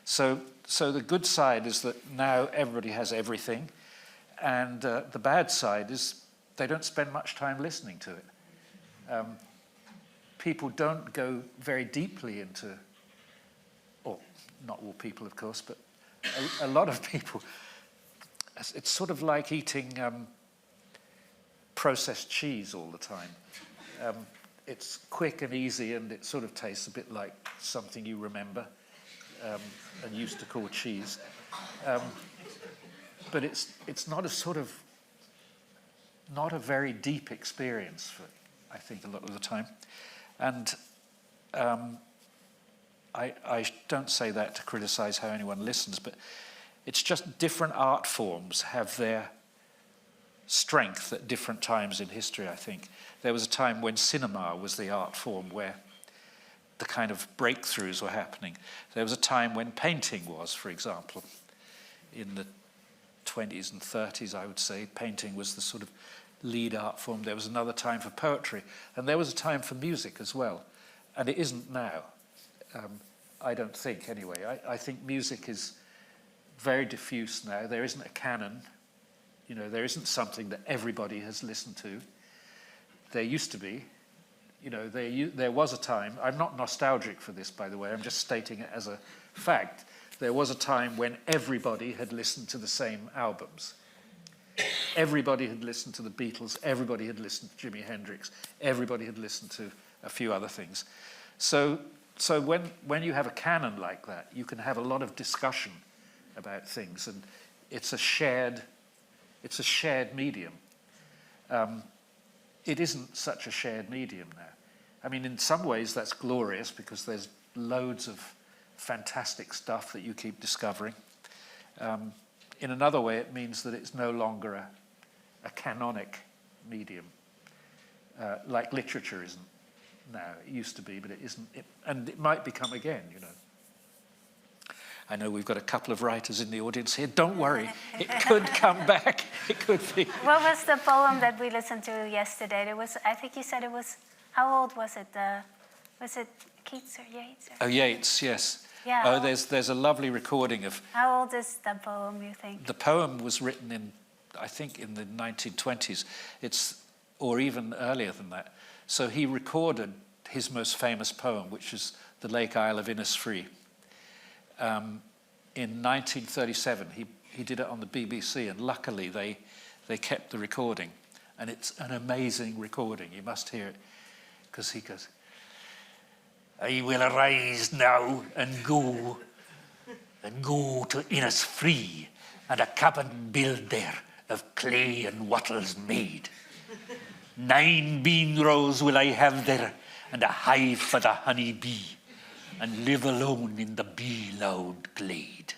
So the good side is that now everybody has everything. And the bad side is they don't spend much time listening to it. People don't go very deeply into, or not all people, of course, but a lot of people. It's sort of like eating processed cheese all the time. It's quick and easy, and it sort of tastes a bit like something you remember and used to call cheese. But it's not a very deep experience for, I think, a lot of the time. And I don't say that to criticize how anyone listens, but it's just different art forms have their strength at different times in history, I think. There was a time when cinema was the art form where the kind of breakthroughs were happening. There was a time when painting was, for example. In the 20s and 30s, I would say, painting was the sort of lead art form. There was another time for poetry, and there was a time for music as well. And it isn't now, I don't think, anyway. I think music is very diffuse now. There isn't a canon. You know, there isn't something that everybody has listened to. There used to be. You know, there was a time. I'm not nostalgic for this, by the way. I'm just stating it as a fact. There was a time when everybody had listened to the same albums. Everybody had listened to the Beatles. Everybody had listened to Jimi Hendrix. Everybody had listened to a few other things. So when you have a canon like that, you can have a lot of discussion about things, and it's a shared medium. It isn't such a shared medium now. I mean, in some ways that's glorious because there's loads of fantastic stuff that you keep discovering. In another way, it means that it's no longer a canonic medium, like literature isn't now. It used to be, but it isn't. And it might become again, you know. I know we've got a couple of writers in the audience here. Don't worry, it could come back. It could be. What was the poem that we listened to yesterday? There was, I think you said it was, how old was it? Was it Keats or Yeats? Or? Oh, Yeats, yes. Yeah. Oh, there's a lovely recording of... How old is that poem, you think? The poem was written in, I think, in the 1920s. Or even earlier than that. So he recorded his most famous poem, which is The Lake Isle of Innisfree. In 1937, he did it on the BBC, and luckily they kept the recording. And it's an amazing recording. You must hear it, because he goes, "I will arise now and go to Innisfree, and a cabin build there of clay and wattles made. 9 bean rows will I have there, and a hive for the honey bee. and live alone in the bee-loud glade.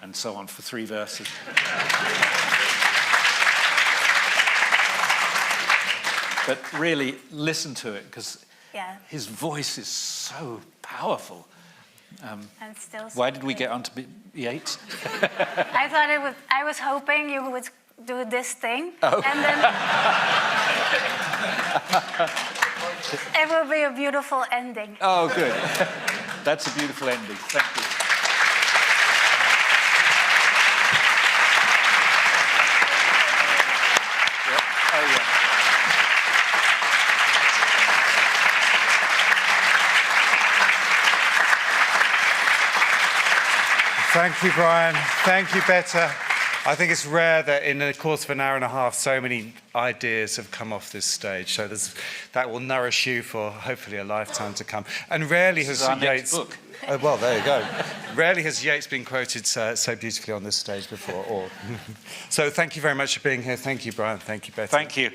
And so on for 3 verses. But really, listen to it, because his voice is so powerful. And still so Why did we good. get onto Yeats? I thought I was hoping you would do this thing, Oh. and then it will be a beautiful ending. Oh, good. That's a beautiful ending. Thank you. Yeah. Oh, yeah. Thank you, Brian. Thank you, Bette. I think it's rare that in the course of an hour and a half, so many ideas have come off this stage. So that will nourish you for hopefully a lifetime to come. And rarely has our next Yeats. book. Well, there you go. Rarely has Yeats been quoted so beautifully on this stage before. So thank you very much for being here. Thank you, Brian. Thank you, Bette. Thank you.